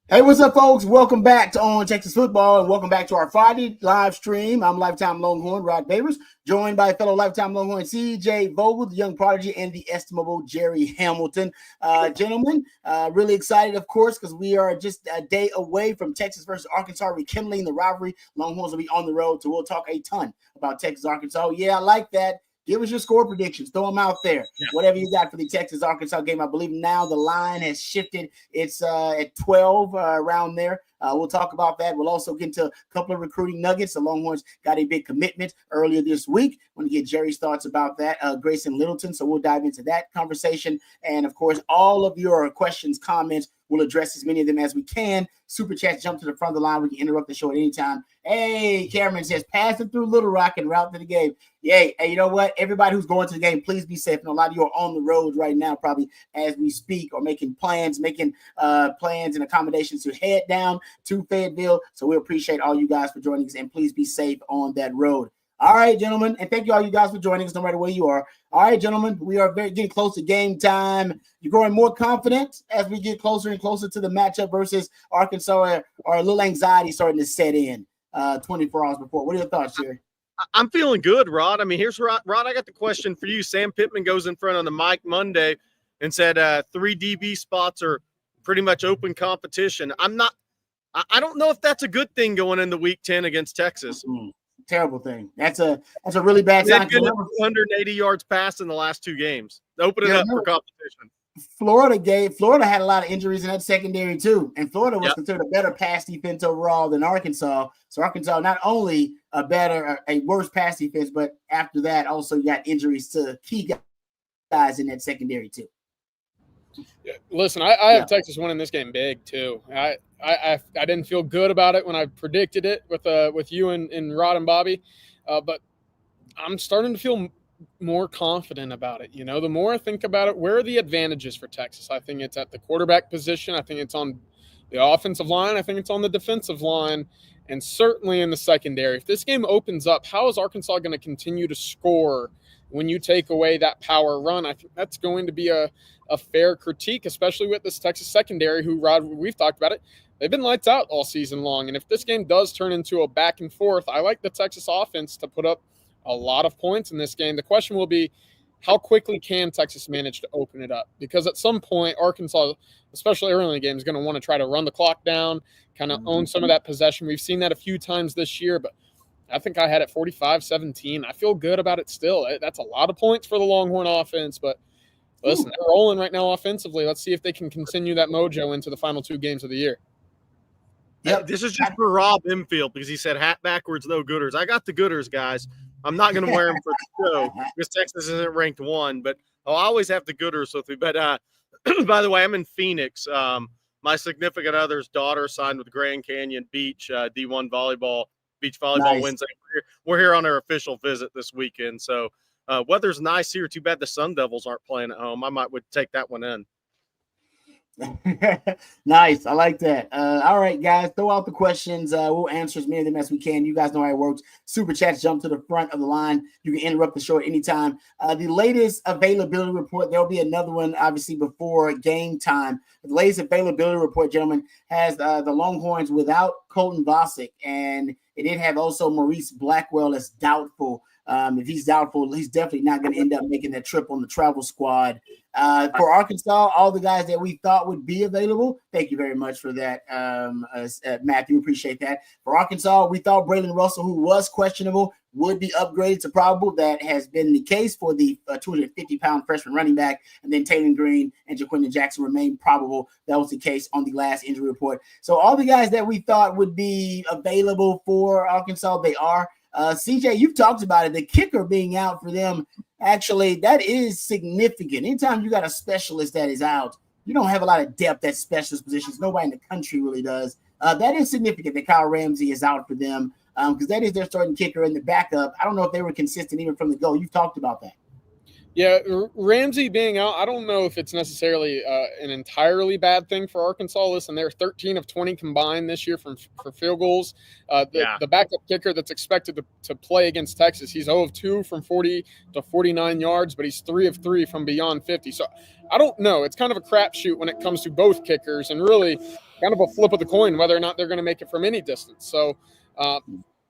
Hey, what's up, folks? Welcome back to On Texas Football, and welcome back to our Friday live stream. I'm lifetime Longhorn Rod Babers, joined by fellow lifetime Longhorn CJ Vogel, the young prodigy, and the estimable Jerry Hamilton. Gentlemen, really excited, of course, because we are just a day away from Texas versus Arkansas, rekindling the rivalry. Longhorns will be on the road, so we'll talk a ton about Texas Arkansas. Yeah, I like that. Give us your score predictions. Throw them out there. Yeah. Whatever you got for the Texas-Arkansas game. I believe now the line has shifted. It's at 12 around there. We'll talk about that. We'll also get into a couple of recruiting nuggets. The Longhorns got a big commitment earlier this week. Want to get Jerry's thoughts about that. Grayson Littleton. So we'll dive into that conversation. And, of course, all of your questions, comments, we'll address as many of them as we can. Super chats jump to the front of the line. We can interrupt the show at any time. Hey, Cameron says, passing through Little Rock and route to the game. Yay. Hey, you know what? Everybody who's going to the game, please be safe. And a lot of you are on the road right now, probably as we speak, or making plans and accommodations to head down to Fayetteville. So we appreciate all you guys for joining us, and please be safe on that road. All right, gentlemen, and thank you all you guys for joining us no matter where you are. All right, gentlemen, we are getting close to game time. You're growing more confident as we get closer and closer to the matchup versus Arkansas, or a little anxiety starting to set in 24 hours before. What are your thoughts, Jerry? I'm feeling good, Rod. I mean, here's Rod. I got the question for you. Sam Pittman goes in front on the mic Monday and said 3 DB spots are pretty much open competition. I don't know if that's a good thing going into Week 10 against Texas. Terrible thing. That's a really bad sign. 180 yards passed in the last 2 games. Open it up for competition. Florida had a lot of injuries in that secondary too, and Florida was considered a better pass defense overall than Arkansas. So Arkansas not only a worse pass defense, but after that also got injuries to key guys in that secondary too. Yeah, listen, I have Texas winning this game big too. I didn't feel good about it when I predicted it with you and Rod and Bobby, but I'm starting to feel more confident about it. You know, the more I think about it, where are the advantages for Texas? I think it's at the quarterback position. I think it's on the offensive line. I think it's on the defensive line, and certainly in the secondary. If this game opens up, how is Arkansas going to continue to score when you take away that power run? I think that's going to be a fair critique, especially with this Texas secondary who, Rod, we've talked about it. They've been lights out all season long. And if this game does turn into a back and forth, I like the Texas offense to put up a lot of points in this game. The question will be, how quickly can Texas manage to open it up? Because at some point, Arkansas, especially early in the game, is going to want to try to run the clock down, kind of own some of that possession. We've seen that a few times this year, but I think I had it 45-17. I feel good about it still. That's a lot of points for the Longhorn offense, but listen, they're rolling right now offensively. Let's see if they can continue that mojo into the final 2 games of the year. Yep. This is just for Rob Infield because he said hat backwards, no gooders. I got the gooders, guys. I'm not going to wear them for the show because Texas isn't ranked 1, but I'll always have the gooders with me. But by the way, I'm in Phoenix. My significant other's daughter signed with Grand Canyon Beach D1 beach volleyball Wednesday. We're here on our official visit this weekend. So weather's nice here. Too bad the Sun Devils aren't playing at home. I would take that one in. Nice. I like that. All right, guys, throw out the questions. We'll answer as many of them as we can. You guys know how it works. Super chats jump to the front of the line. You can interrupt the show at any time. The latest availability report, there'll be another one, obviously, before game time. The latest availability report, gentlemen, has the Longhorns without Colton Bosick, and it did have also Maurice Blackwell as doubtful. If he's doubtful, he's definitely not going to end up making that trip on the travel squad. For Arkansas, all the guys that we thought would be available, thank you very much for that, Matthew. Appreciate that. For Arkansas, we thought Braylon Russell, who was questionable, would be upgraded to probable. That has been the case for the 250-pound freshman running back. And then Taylor Green and Jaquindon Jackson remain probable. That was the case on the last injury report. So all the guys that we thought would be available for Arkansas, they are. CJ, you've talked about it. The kicker being out for them, actually, that is significant. Anytime you got a specialist that is out, you don't have a lot of depth at specialist positions. Nobody in the country really does. That is significant that Kyle Ramsey is out for them because that is their starting kicker in the backup. I don't know if they were consistent even from the go. You've talked about that. Yeah, Ramsey being out, I don't know if it's necessarily an entirely bad thing for Arkansas. Listen, they're 13 of 20 combined this year for field goals. The backup kicker that's expected to play against Texas, he's 0 of 2 from 40 to 49 yards, but he's 3 of 3 from beyond 50. So I don't know. It's kind of a crapshoot when it comes to both kickers. And really, kind of a flip of the coin whether or not they're going to make it from any distance. So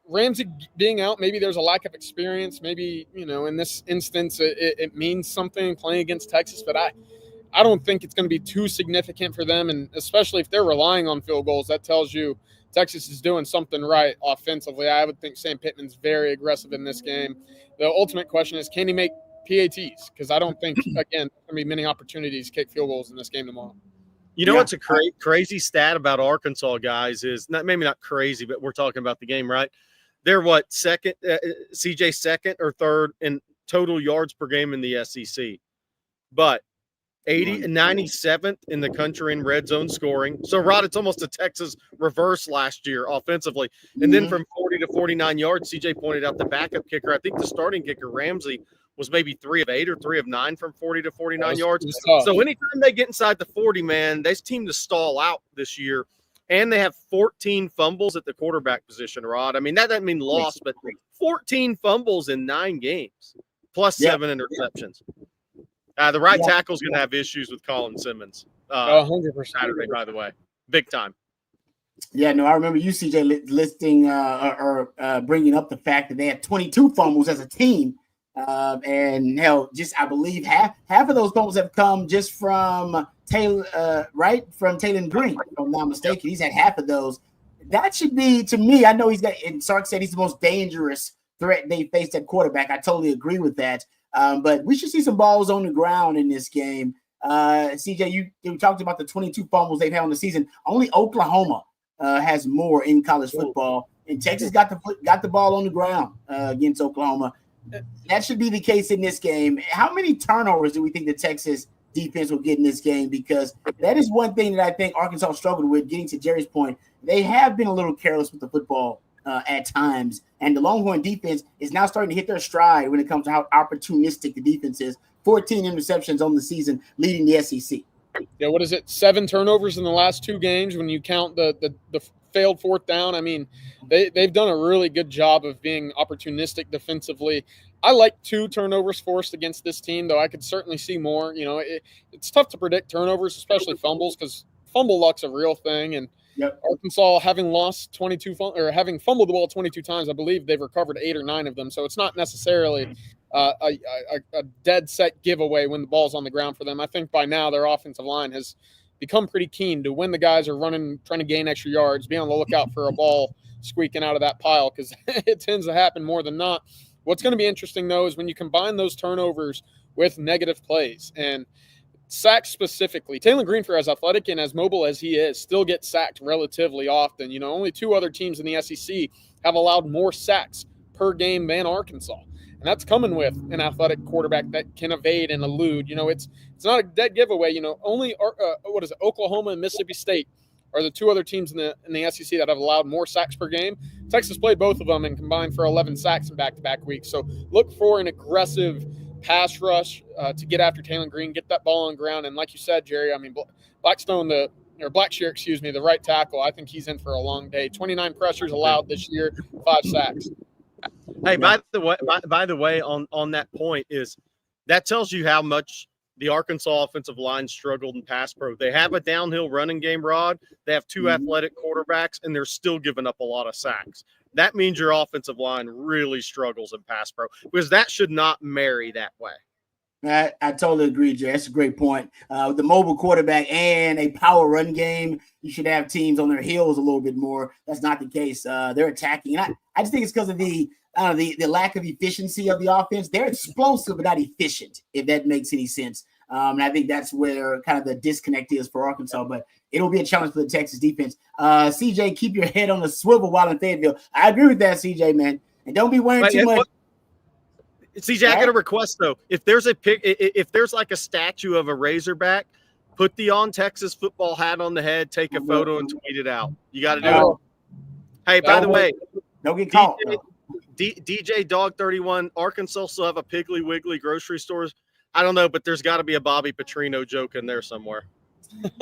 Ramsey being out, maybe there's a lack of experience. Maybe, in this instance, it means something playing against Texas, but I don't think it's going to be too significant for them. And especially if they're relying on field goals, that tells you Texas is doing something right offensively. I would think Sam Pittman's very aggressive in this game. The ultimate question is, can he make PATs? Because I don't think, again, there's going to be many opportunities to kick field goals in this game tomorrow. What's a crazy stat about Arkansas, guys, is maybe not crazy, but we're talking about the game, right? They're second, CJ second or third in total yards per game in the SEC, but 97th in the country in red zone scoring. So, Rod, it's almost a Texas reverse last year offensively. And then from 40 to 49 yards, CJ pointed out the backup kicker. I think the starting kicker, Ramsey, was maybe 3 of 8 or 3 of 9 from 40 to 49 yards. So anytime they get inside the 40, man, they seem to stall out this year. And they have 14 fumbles at the quarterback position, Rod. I mean, that doesn't mean loss, but 14 fumbles in 9 games, plus 7 interceptions. The right tackle's going to have issues with Colin Simmons. 100%. Saturday, by the way. Big time. Yeah, no, I remember you, CJ, listing or bringing up the fact that they had 22 fumbles as a team. And hell, I believe half of those fumbles have come just from Taylor, from Taylor Green, if I'm not mistaken. He's had half of those. That should be, to me, I know and Sark said he's the most dangerous threat they faced at quarterback. I totally agree with that. But we should see some balls on the ground in this game. CJ, you talked about the 22 fumbles they've had on the season. Only Oklahoma has more in college football, and Texas got the ball on the ground against Oklahoma. That should be the case in this game. How many turnovers do we think the Texas defense will get in this game? Because that is one thing that I think Arkansas struggled with, getting to Jerry's point. They have been a little careless with the football at times, and the Longhorn defense is now starting to hit their stride when it comes to how opportunistic the defense is. 14 interceptions on the season, leading the SEC. Yeah, what is it? 7 turnovers in the last 2 games when you count the failed 4th down. I mean, they've done a really good job of being opportunistic defensively. I like 2 turnovers forced against this team, though I could certainly see more. It's tough to predict turnovers, especially fumbles, because fumble luck's a real thing. And Arkansas, having having fumbled the ball 22 times, I believe they've recovered 8 or 9 of them. So it's not necessarily a dead set giveaway when the ball's on the ground for them. I think by now their offensive line has become pretty keen to when the guys are running, trying to gain extra yards, be on the lookout for a ball squeaking out of that pile, because it tends to happen more than not. What's going to be interesting, though, is when you combine those turnovers with negative plays and sacks specifically. Taylor Green, for as athletic and as mobile as he is, still gets sacked relatively often. Only 2 other teams in the SEC have allowed more sacks per game than Arkansas. And that's coming with an athletic quarterback that can evade and elude. It's not a dead giveaway. Only Oklahoma and Mississippi State are the 2 other teams in the SEC that have allowed more sacks per game. Texas played both of them and combined for 11 sacks in back-to-back weeks. So look for an aggressive pass rush to get after Taylor Green, get that ball on the ground. And like you said, Jerry, I mean, Blackshear, the right tackle, I think he's in for a long day. 29 pressures allowed this year, 5 sacks. Hey, by the way, on that point is that tells you how much the Arkansas offensive line struggled in pass pro. They have a downhill running game, Rod. They have 2 athletic quarterbacks, and they're still giving up a lot of sacks. That means your offensive line really struggles in pass pro, because that should not marry that way. I totally agree, Jay. That's a great point. With the mobile quarterback and a power run game, you should have teams on their heels a little bit more. That's not the case. They're attacking. And I just think it's because of the lack of efficiency of the offense. They're explosive, but not efficient, if that makes any sense. And I think that's where kind of the disconnect is for Arkansas, but it'll be a challenge for the Texas defense. CJ, keep your head on the swivel while in Fayetteville. I agree with that, CJ, man. And don't be wearing too much. CJ, I got a request though. If there's like a statue of a Razorback, put the On Texas Football hat on the head, take a photo, and tweet it out. You got to do it. Hey, by the way, don't get caught. DJ Dog 31, Arkansas still have a Piggly Wiggly grocery stores. I don't know, but there's got to be a Bobby Petrino joke in there somewhere.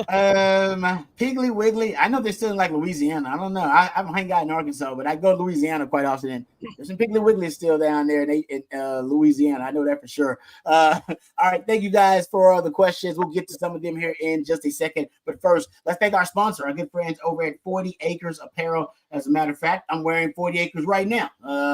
Piggly Wiggly. I know they're still in like Louisiana. I don't know. I hang out in Arkansas, but I go to Louisiana quite often. And there's some Piggly Wiggly still down there in Louisiana. I know that for sure. All right. Thank you guys for the questions. We'll get to some of them here in just a second. But first, let's thank our sponsor, our good friends over at 40 Acres Apparel. As a matter of fact, I'm wearing 40 Acres right now.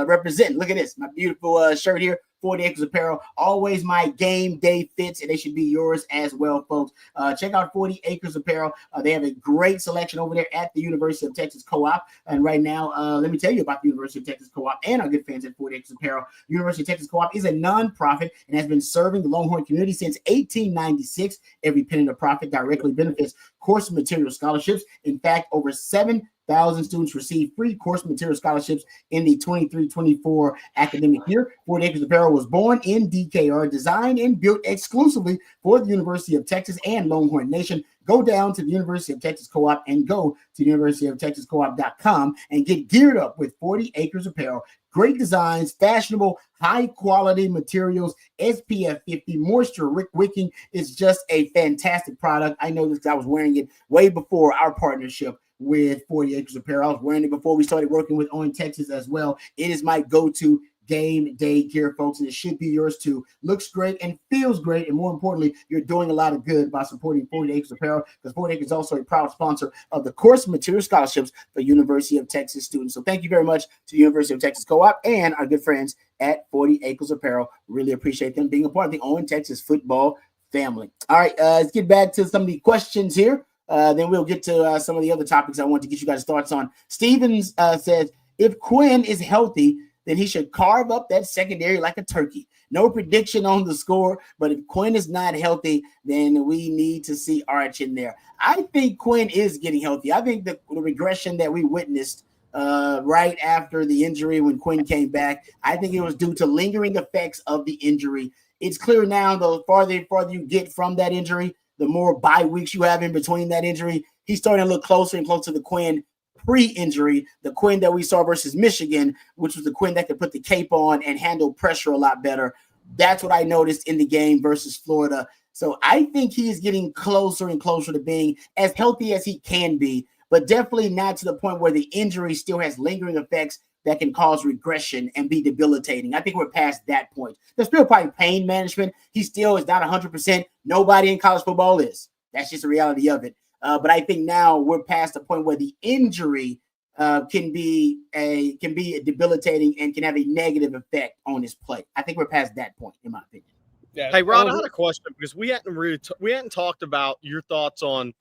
Representing. Look at this. My beautiful shirt here. 40 Acres Apparel, always my game day fits, and they should be yours as well, folks. Check out 40 Acres Apparel. They have a great selection over there at the University of Texas Co-op. And right now, let me tell you about the University of Texas Co-op and our good fans at 40 Acres Apparel. University of Texas Co-op is a nonprofit and has been serving the Longhorn community since 1896. Every penny of profit directly benefits course material scholarships. In fact, over 7,000 students receive free course material scholarships in the 23-24 academic year. 40 Acres Apparel was born in DKR, designed and built exclusively for the University of Texas and Longhorn Nation. Go down to the University of Texas Co-op and go to universityoftexascoop.com and get geared up with 40 Acres Apparel. Great designs, fashionable, high-quality materials, SPF 50, moisture wicking. It's just a fantastic product. I know this because I was wearing it way before our partnership with 40 Acres Apparel. I was wearing it before we started working with On Texas as well. It is my go-to game day gear, folks, and it should be yours too. Looks great and feels great, and more importantly, you're doing a lot of good by supporting 40 Acres Apparel, because 40 Acres is also a proud sponsor of the course material scholarships for University of Texas students. So thank you very much to the University of Texas Co-op and our good friends at 40 Acres Apparel. Really appreciate them being a part of the On Texas football family. All right, let's get back to some of the questions here. Then we'll get to some of the other topics I want to get you guys' thoughts on. Stevens says, if Quinn is healthy, then he should carve up that secondary like a turkey. No prediction on the score, but if Quinn is not healthy, then we need to see Arch in there. I think Quinn is getting healthy. I think the regression that we witnessed right after the injury when Quinn came back, I think it was due to lingering effects of the injury. It's clear now, the farther you get from that injury, the more bye weeks you have in between that injury. He's starting to look closer and closer to the Quinn pre-injury, the Quinn that we saw versus Michigan, which was the Quinn that could put the cape on and handle pressure a lot better. That's what I noticed in the game versus Florida. So I think he is getting closer and closer to being as healthy as he can be, but definitely not to the point where the injury still has lingering effects that can cause regression and be debilitating. I think we're past that point. There's still probably pain management. He still is not 100%. Nobody in college football is. That's just the reality of it. But I think now we're past the point where the injury can be debilitating and can have a negative effect on his play. I think we're past that point, in my opinion. Yeah. Hey, Rod, I had a question because we hadn't talked about your thoughts on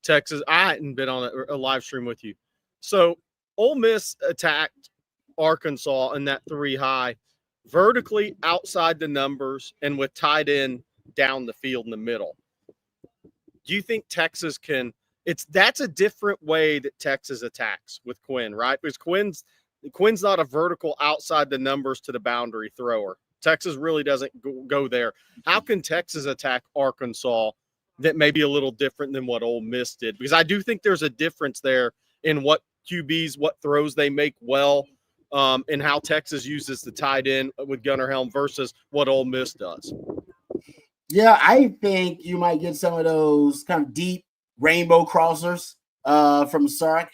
Texas. I hadn't been on a live stream with you. So Ole Miss attacked Arkansas in that 3 high, vertically outside the numbers and with tight end down the field in the middle. Do you think Texas can – that's a different way that Texas attacks with Quinn, right? Because Quinn's not a vertical outside the numbers to the boundary thrower. Texas really doesn't go there. How can Texas attack Arkansas that may be a little different than what Ole Miss did? Because I do think there's a difference there in what QBs, what throws they make well, and how Texas uses the tight end with Gunnar Helm versus what Ole Miss does. Yeah, I think you might get some of those kind of deep rainbow crossers from Sark,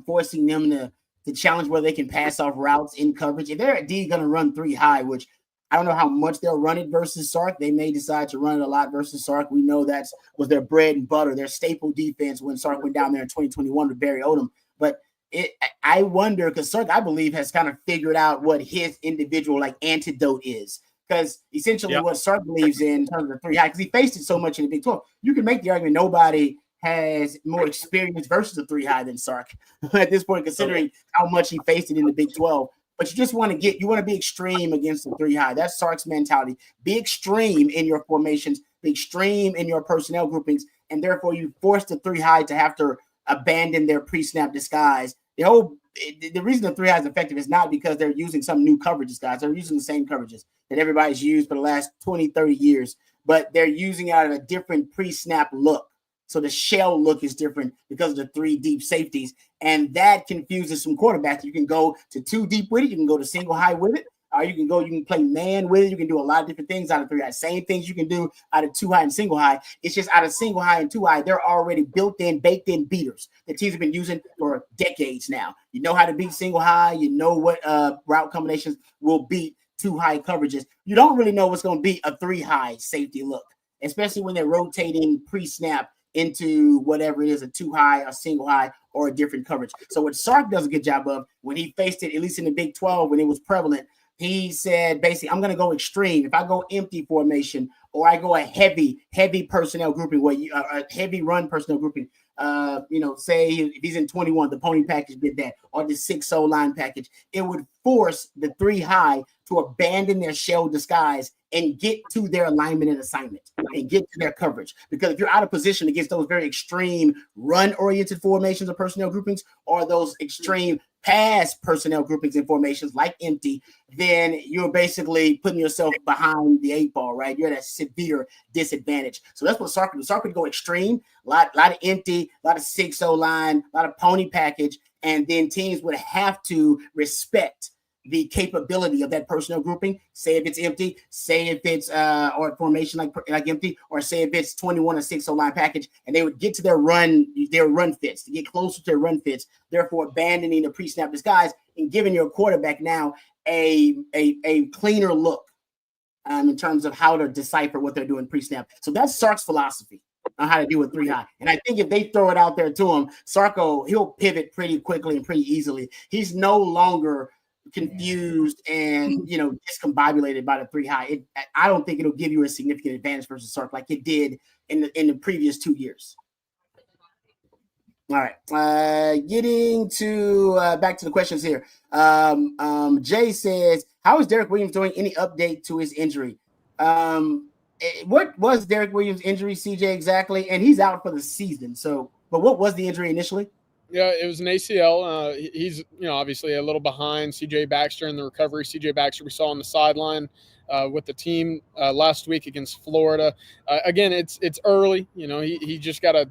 forcing them to challenge where they can pass off routes in coverage. If they're indeed going to run 3 high, which I don't know how much they'll run it versus Sark. They may decide to run it a lot versus Sark. We know that was their bread and butter, their staple defense when Sark went down there in 2021 with Barry Odom. But I wonder, because Sark, I believe, has kind of figured out what his individual antidote is. Because essentially what Sark believes in terms of the 3 high, because he faced it so much in the Big 12, you can make the argument nobody has more experience versus the 3 high than Sark at this point, considering how much he faced it in the Big 12. But you just want to be extreme against the 3 high. That's Sark's mentality. Be extreme in your formations, be extreme in your personnel groupings, and therefore you force the 3 high to have to abandon their pre-snap disguise. The reason the 3 high is effective is not because they're using some new coverages, guys. They're using the same coverages that everybody's used for the last 20, 30 years, but they're using it out of a different pre-snap look. So the shell look is different because of the 3 deep safeties, and that confuses some quarterbacks. You can go to 2 deep with it. You can go to single high with it. Or you can play man with it. You can do a lot of different things out of 3 high. Same things you can do out of 2 high and single high. It's just out of single high and 2 high, they're already built-in, baked-in beaters that teams have been using for decades now. You know how to beat single high. You know what route combinations will beat 2 high coverages. You don't really know what's going to be a 3 high safety look, especially when they're rotating pre-snap into whatever it is, a 2 high, a single high, or a different coverage. So what Sark does a good job of when he faced it, at least in the Big 12, when it was prevalent, he said, basically, I'm going to go extreme. If I go empty formation or I go a heavy personnel grouping, where you a heavy run personnel grouping, say if he's in 21, the pony package did that, or the 6-0 line package, it would force the 3 high to abandon their shell disguise and get to their alignment and assignment and get to their coverage. Because if you're out of position against those very extreme run-oriented formations or personnel groupings, or those extreme pass personnel groupings and formations like empty, then you're basically putting yourself behind the 8 ball, right? You're at a severe disadvantage. So that's what Sark would do. Sark would go extreme, a lot of empty, a lot of 6-0 line, a lot of pony package, and then teams would have to respect the capability of that personnel grouping. Say if it's empty, say if it's or formation like empty, or say if it's 21 or 6-0 line package, and they would get to their run fits to get closer to their run fits, therefore abandoning the pre-snap disguise and giving your quarterback now a cleaner look in terms of how to decipher what they're doing pre-snap. So that's Sark's philosophy on how to deal with 3 high. And I think if they throw it out there to him, Sarko, he'll pivot pretty quickly and pretty easily. He's no longer confused and discombobulated by the 3 high. I don't think it'll give you a significant advantage versus Sark like it did in the previous 2 years. All right, getting to back to the questions here. Jay says, how is Derek Williams doing? Any update to his injury? What was Derek Williams' injury, CJ, exactly? And he's out for the season. So, but what was the injury initially? Yeah, it was an ACL. He's, obviously a little behind C.J. Baxter in the recovery. C.J. Baxter we saw on the sideline with the team last week against Florida. Again, it's early. He just got to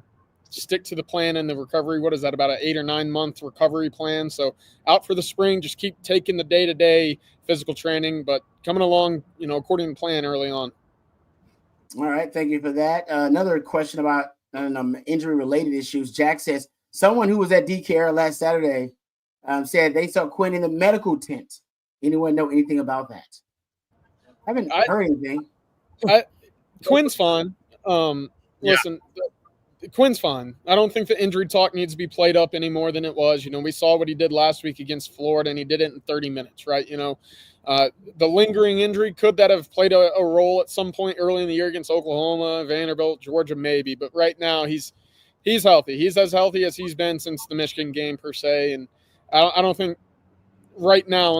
stick to the plan in the recovery. What is that, about an 8 or 9 month recovery plan? So out for the spring, just keep taking the day-to-day physical training, but coming along, according to plan early on. All right, thank you for that. Another question about injury-related issues. Jack says, someone who was at DKR last Saturday said they saw Quinn in the medical tent. Anyone know anything about that? I haven't heard anything. Quinn's fine. Listen, Quinn's fine. I don't think the injury talk needs to be played up any more than it was. We saw what he did last week against Florida, and he did it in 30 minutes, right? The lingering injury, could that have played a role at some point early in the year against Oklahoma, Vanderbilt, Georgia, maybe. But right now, he's healthy. He's as healthy as he's been since the Michigan game, per se. And I don't think right now,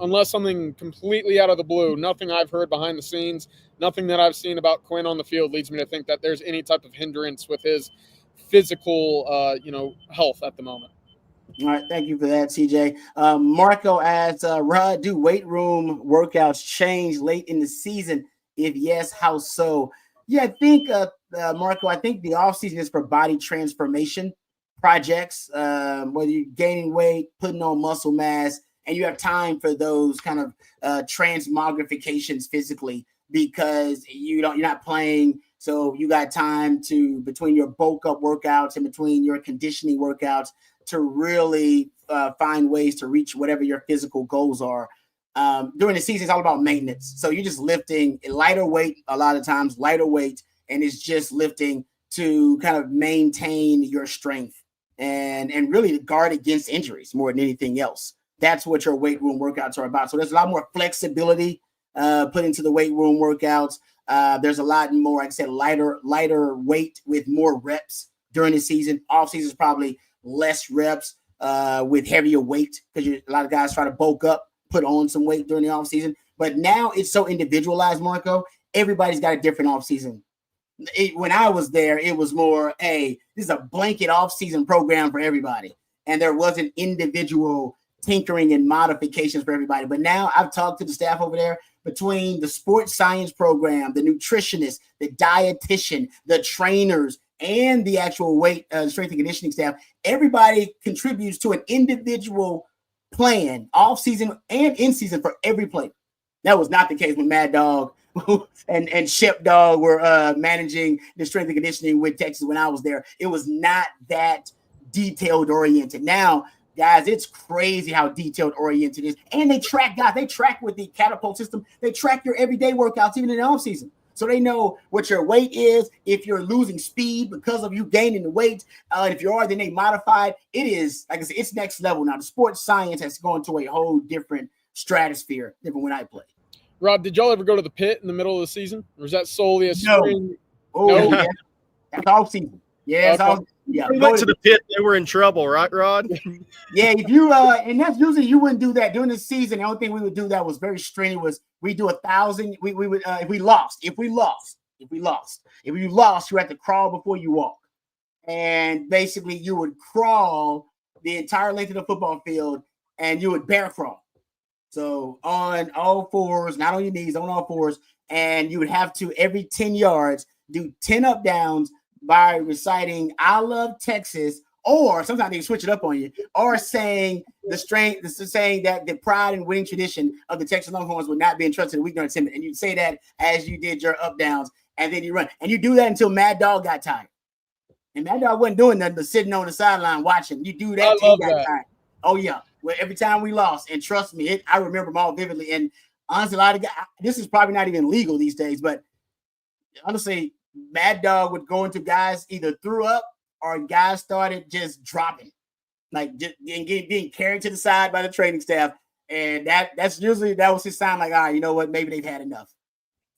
unless something completely out of the blue, nothing I've heard behind the scenes, nothing that I've seen about Quinn on the field leads me to think that there's any type of hindrance with his physical, health at the moment. All right, thank you for that, CJ. Marco asks, Rod, do weight room workouts change late in the season? If yes, how so? Yeah, I think, Marco, I think the offseason is for body transformation projects, whether you're gaining weight, putting on muscle mass, and you have time for those kind of transmogrifications physically because you're not playing. So you got time to, between your bulk up workouts and between your conditioning workouts, to really find ways to reach whatever your physical goals are. During the season, it's all about maintenance. So you're just lifting lighter weight, a lot of times lighter weight, and it's just lifting to kind of maintain your strength and really guard against injuries more than anything else. That's what your weight room workouts are about. So there's a lot more flexibility put into the weight room workouts. There's a lot more, like I said, lighter weight with more reps during the season. Off season is probably less reps with heavier weight because a lot of guys try to bulk up, put on some weight during the off season. But now it's so individualized, Marco. Everybody's got a different off season. When I was there, it was more, hey, this is a blanket off-season program for everybody. And there wasn't individual tinkering and modifications for everybody. But now I've talked to the staff over there, between the sports science program, the nutritionist, the dietitian, the trainers, and the actual weight strength and conditioning staff. Everybody contributes to an individual plan off season and in season for every player. That was not the case when Mad Dog and Shep Dog were managing the strength and conditioning with Texas when I was there. It was not that detailed oriented. Now, guys, it's crazy how detailed oriented it is. And they track guys. They track with the catapult system. They track your everyday workouts, even in the off season. So they know what your weight is, if you're losing speed because of you gaining the weight. If you are, then they modify it. It is, like I said, it's next level now. The sports science has gone to a whole different stratosphere than when I played. Rob, did y'all ever go to the pit in the middle of the season? Or was that solely a spring? No. Yeah. That's off season. Yeah, Okay. We went to the pit. They were in trouble, right, Rod? Yeah, if you and that's usually you wouldn't do that during the season. The only thing we would do that was very strenuous. We do 1,000. We would if you lost, you had to crawl before you walk, and basically you would crawl the entire length of the football field, and you would bear crawl. So on all fours, not on your knees, on all fours, and you would have to every 10 yards do 10 up downs by reciting "I love Texas," or sometimes they switch it up on you, or saying saying that the pride and winning tradition of the Texas Longhorns would not be entrusted to weak nor timid. And you'd say that as you did your up downs, and then you run. And you do that until Mad Dog got tired. And Mad Dog wasn't doing nothing but sitting on the sideline watching. You do that till he got tired. Oh, yeah. Well, every time we lost, and trust me, I remember them all vividly. And honestly, a lot of guys, this is probably not even legal these days, but honestly, Mad Dog would go into guys either threw up or guys started just dropping, like just being carried to the side by the training staff. And that was his sign, like, all right, you know what, maybe they've had enough.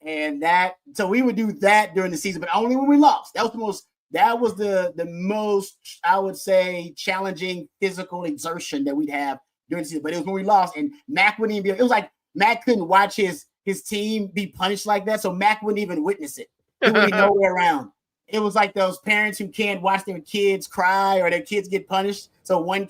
And so we would do that during the season, but only when we lost. That was the most, I would say, challenging physical exertion that we'd have during the season. But it was when we lost, and Mac wouldn't even it was like Mac couldn't watch his team be punished like that, so Mac wouldn't even witness it. He wouldn't be nowhere around. It was like those parents who can't watch their kids cry or their kids get punished. So one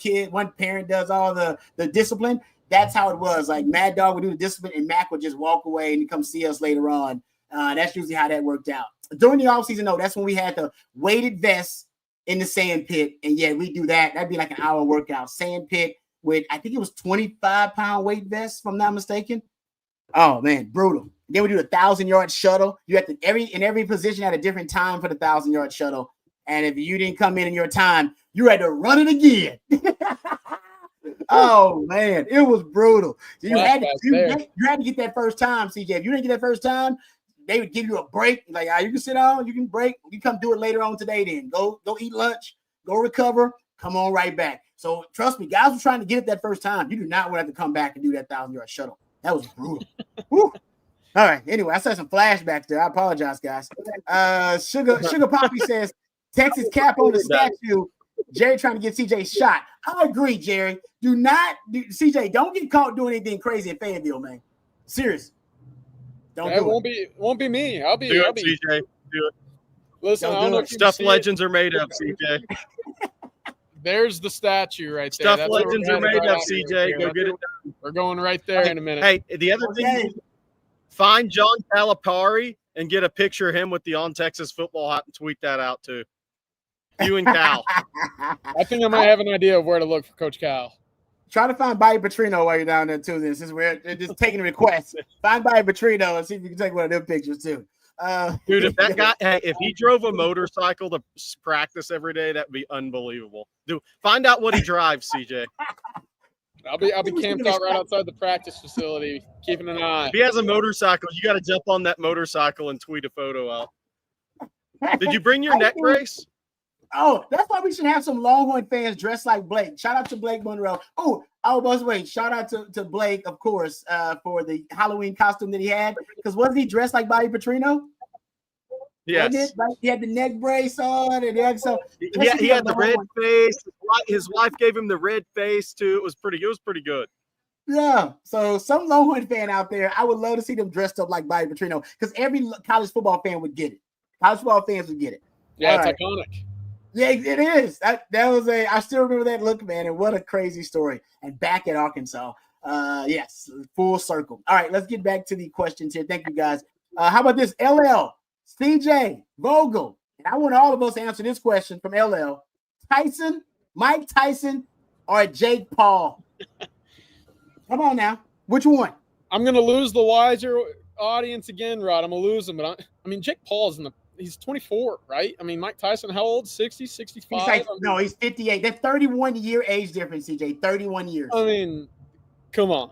parent does all the discipline. That's how it was. Like Mad Dog would do the discipline and Mac would just walk away and come see us later on. That's usually how that worked out. During the offseason, though, that's when we had the weighted vests in the sand pit. And yeah, we do that. That'd be like an hour workout. Sand pit with, I think it was 25-pound weight vests, if I'm not mistaken. Oh, man, brutal. Then we do the 1,000-yard shuttle. You had to every position at a different time for the 1,000-yard shuttle. And if you didn't come in your time, you had to run it again. Oh, man, it was brutal. So you had to get that first time, CJ. If you didn't get that first time, they would give you a break. Like, you can sit down, you can break. You come do it later on today then. Go eat lunch, go recover, come on right back. So trust me, guys were trying to get it that first time. You do not want to have to come back and do that 1,000-yard shuttle. That was brutal. All right. Anyway, I said some flashbacks there. I apologize, guys. Sugar Poppy says, Texas cap on the statue. Jerry trying to get CJ shot. I agree, Jerry. CJ, don't get caught doing anything crazy in Fayetteville, man. Serious. It won't be me. I'll be CJ. Do it. Listen, I don't know if stuff legends are made of, CJ. There's the statue right there. Stuff legends are made of, CJ. Go get it done. We're going right there in a minute. Hey, the other thing, find John Calipari and get a picture of him with the On Texas Football hat and tweet that out too. You and Cal. I think I might have an idea of where to look for Coach Cal. Try to find Bobby Petrino while you're down there too. Since we're just taking requests, find Bobby Petrino and see if you can take one of them pictures too. Dude, if that guy, if he drove a motorcycle to practice every day, that'd be unbelievable. Dude, find out what he drives, CJ. I'll be camped out right outside the practice facility, keeping an eye. If he has a motorcycle, you got to jump on that motorcycle and tweet a photo out. Did you bring your neck brace? Oh, that's why we should have some Longhorn fans dressed like Blake. Shout out to Blake Monroe. Oh, by the way, shout out to Blake, of course, for the Halloween costume that he had. Because wasn't he dressed like Bobby Petrino? Yes. He had the neck brace on. And he had the red face. His wife gave him the red face, too. It was pretty good. Yeah. So some Longhorn fan out there, I would love to see them dressed up like Bobby Petrino. Because every college football fan would get it. College football fans would get it. Yeah, it's iconic. Yeah, it is. That was I still remember that look, man, and what a crazy story. And back at Arkansas. Yes, full circle. All right, let's get back to the questions here. Thank you, guys. How about this? LL, CJ, Vogel. And I want all of us to answer this question from LL. Tyson, Mike Tyson, or Jake Paul? Come on now. Which one? I'm going to lose the wiser audience again, Rod. I'm going to lose them. But I mean, Jake Paul's he's 24, right? I mean, Mike Tyson, how old? 60, 65? No, he's 58. That's 31-year age difference, CJ. 31 years. I mean, come on.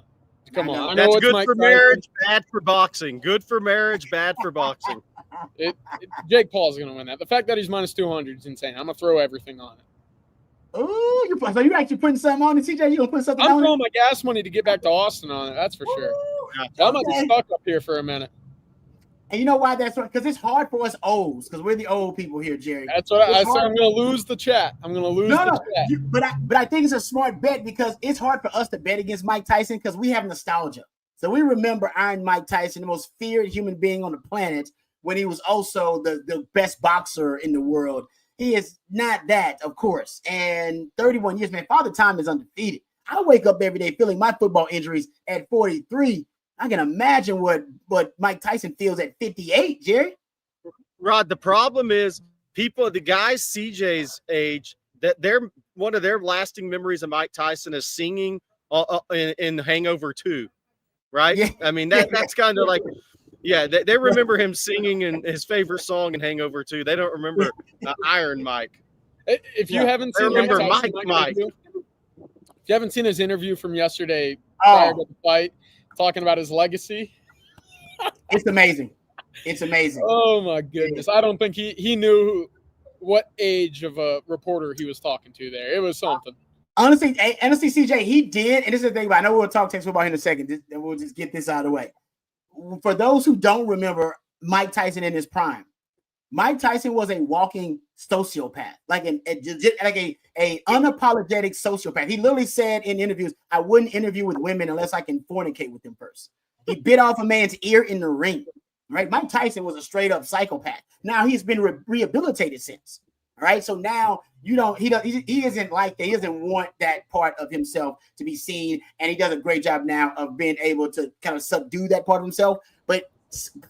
Come on. I know That's it's good Mike for Tyson. marriage, bad for boxing. Good for marriage, bad for boxing. Jake Paul's going to win that. The fact that he's minus 200 is insane. I'm going to throw everything on it. Oh, so you're actually putting something on it, CJ? You gonna put something on it? I'm throwing my gas money to get back to Austin on it. That's for sure. I might be stuck up here for a minute. And you know why that's right? Because it's hard for us olds, because we're the old people here, Jerry. That's what I said. I'm going to lose the chat. I'm going to lose the chat. But I think it's a smart bet because it's hard for us to bet against Mike Tyson because we have nostalgia. So we remember Iron Mike Tyson, the most feared human being on the planet, when he was also the best boxer in the world. He is not that, of course. And 31 years, man, Father Time is undefeated. I wake up every day feeling my football injuries at 43. I can imagine what Mike Tyson feels at 58, Jerry. Rod, the problem is the guys CJ's age, that one of their lasting memories of Mike Tyson is singing in Hangover 2, right? Yeah. I mean, that's kind of like, yeah, they remember him singing in his favorite song in Hangover 2. They don't remember Iron Mike. If you haven't seen Mike, if you haven't seen his interview from yesterday prior to the fight, talking about his legacy, it's amazing. It's amazing. Oh my goodness! I don't think he knew what age of a reporter he was talking to there. It was something. Honestly, CJ, he did. And this is the thing about. I know we'll talk Texas football in a second, and we'll just get this out of the way. For those who don't remember Mike Tyson in his prime, Mike Tyson was a walking sociopath, like a unapologetic sociopath. He literally said in interviews, "I wouldn't interview with women unless I can fornicate with them first." He bit off a man's ear in the ring. Right? Mike Tyson was a straight up psychopath. Now he's been rehabilitated since. All right. So now he isn't like that. He doesn't want that part of himself to be seen. And he does a great job now of being able to kind of subdue that part of himself. But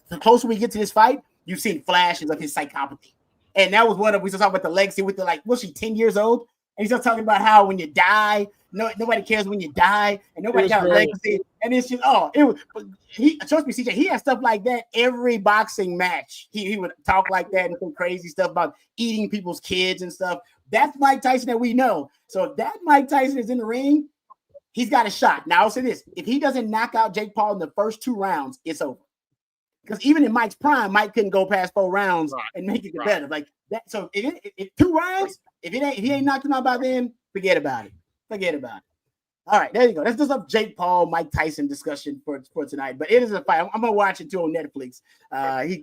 the closer we get to this fight, you've seen flashes of his psychopathy. And that was we still talking about the legacy with was she 10 years old? And he's still talking about how when you die, nobody cares when you die, and nobody got a legacy. And it's just, trust me, CJ, he had stuff like that every boxing match. He would talk like that and some crazy stuff about eating people's kids and stuff. That's Mike Tyson that we know. So if that Mike Tyson is in the ring, he's got a shot. Now, I'll say this. If he doesn't knock out Jake Paul in the first 2 rounds, it's over. Because even in Mike's prime, Mike couldn't go past 4 rounds and make it competitive. Like that. So if 2 rounds, if he ain't knocked him out by then, forget about it. Forget about it. All right, there you go. That's just a Jake Paul, Mike Tyson discussion for tonight. But it is a fight. I'm gonna watch it too on Netflix.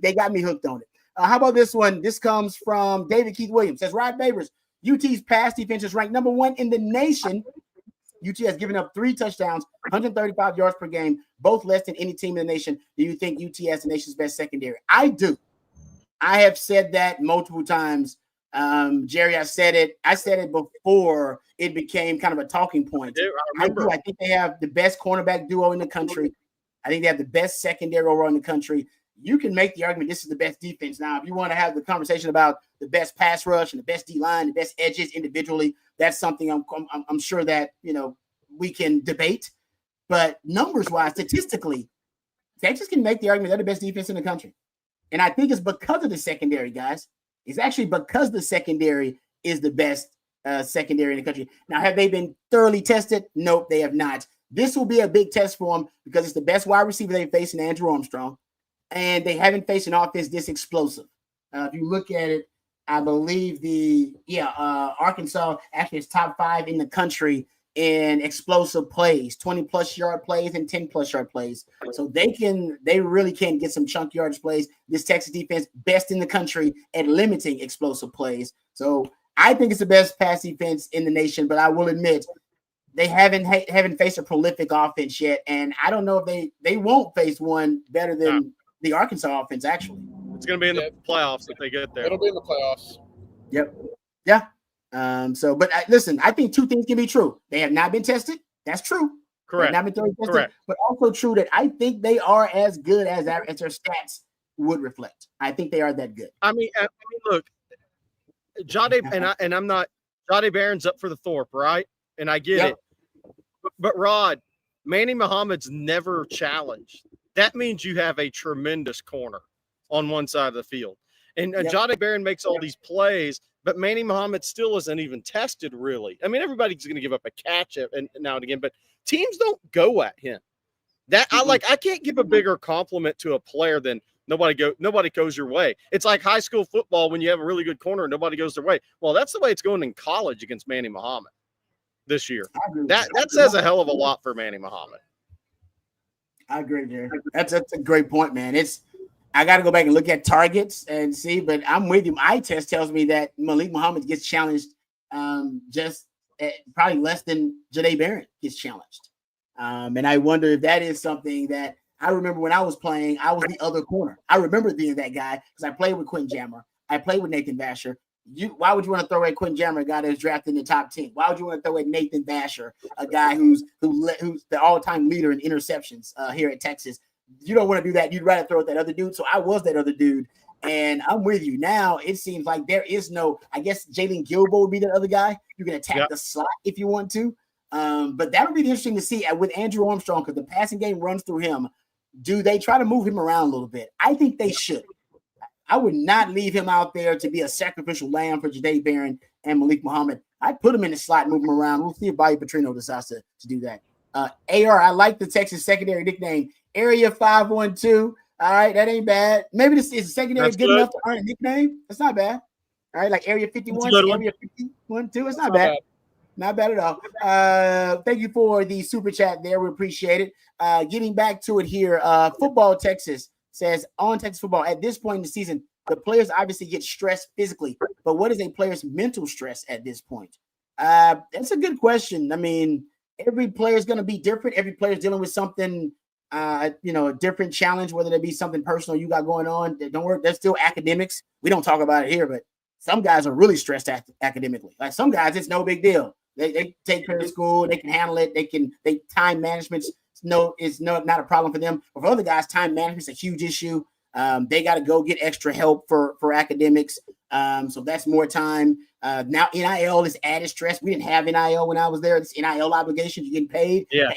They got me hooked on it. How about this one? This comes from David Keith Williams. Says Rod Babers, UT's pass defense is ranked number 1 in the nation. UT has given up 3 touchdowns, 135 yards per game, both less than any team in the nation. Do you think UT has the nation's best secondary? I do. I have said that multiple times. Jerry, I said it before it became kind of a talking point. I think they have the best cornerback duo in the country. I think they have the best secondary overall in the country. You can make the argument this is the best defense. Now, if you want to have the conversation about the best pass rush and the best D-line, the best edges individually, that's something I'm sure that, we can debate. But numbers-wise, statistically, Texas can make the argument they're the best defense in the country. And I think it's because of the secondary, guys. It's actually because the secondary is the best secondary in the country. Now, have they been thoroughly tested? Nope, they have not. This will be a big test for them because it's the best wide receiver they face in Andrew Armstrong, and they haven't faced an offense this explosive. If you look at it, I believe Arkansas actually is top 5 in the country in explosive plays, 20-plus yard plays and 10-plus yard plays. So they really can get some chunk yardage plays. This Texas defense, best in the country at limiting explosive plays. So I think it's the best pass defense in the nation, but I will admit they haven't faced a prolific offense yet, and I don't know if they won't face one better than the Arkansas offense, actually. It's going to be in the playoffs if they get there. It'll be in the playoffs. Yep. Yeah. Listen, I think 2 things can be true. They have not been tested. That's true. Correct. They have not been thoroughly tested. Correct. But also true that I think they are as good as their stats would reflect. I think they are that good. I mean look, Jade, and I'm not Jade Barron's up for the Thorpe, right? And I get it. But Rod, Manny Muhammad's never challenged. That means you have a tremendous corner on one side of the field. And Johnny Barron makes all these plays, but Manny Muhammad still isn't even tested, really. I mean, everybody's going to give up a catch now and again, but teams don't go at him. I can't give a bigger compliment to a player than nobody goes your way. It's like high school football when you have a really good corner and nobody goes their way. Well, that's the way it's going in college against Manny Muhammad this year. That says a hell of a lot for Manny Muhammad. I agree, Jerry. That's a great point, man. I got to go back and look at targets and see, but I'm with you. My test tells me that Malik Muhammad gets challenged just probably less than Janae Barron gets challenged. And I wonder if that is something that I remember when I was playing, I was the other corner. I remember being that guy because I played with Quinn Jammer. I played with Nathan Basher. Why would you want to throw away Quinn Jammer, a guy that was drafted in the top 10? Why would you want to throw away Nathan Basher, a guy who's the all-time leader in interceptions here at Texas? You don't want to do that. You'd rather throw at that other dude. So I was that other dude. And I'm with you. Now it seems like there is no, I guess Jalen Gilbo would be the other guy. You can attack the slot if you want to. But that would be interesting to see with Andrew Armstrong because the passing game runs through him. Do they try to move him around a little bit? I think they should. I would not leave him out there to be a sacrificial lamb for Janae Barron and Malik Muhammad. I'd put him in the slot and move him around. We'll see if Bobby Petrino decides to do that. AR, I like the Texas secondary nickname, Area 512. All right, that ain't bad. Maybe this is secondary good enough to earn a nickname. That's not bad. All right, like Area 51, Area 51, 2. It's not bad. Not bad at all. Thank you for the super chat there. We appreciate it. Getting back to it here, Football Texas says, on Texas football, at this point in the season, the players obviously get stressed physically, but what is a player's mental stress at this point? That's a good question. I mean, every player is going to be different. Every player is dealing with something, a different challenge, whether it be something personal you got going on. Don't worry, there's still academics. We don't talk about it here, but some guys are really stressed academically. Like some guys, it's no big deal. They take care of school. They can handle it. They time management is not a problem for them. But for other guys, time management is a huge issue. They got to go get extra help for academics. So that's more time. Now NIL is added stress. We didn't have NIL when I was there. It's NIL obligations. You're getting paid. Yeah.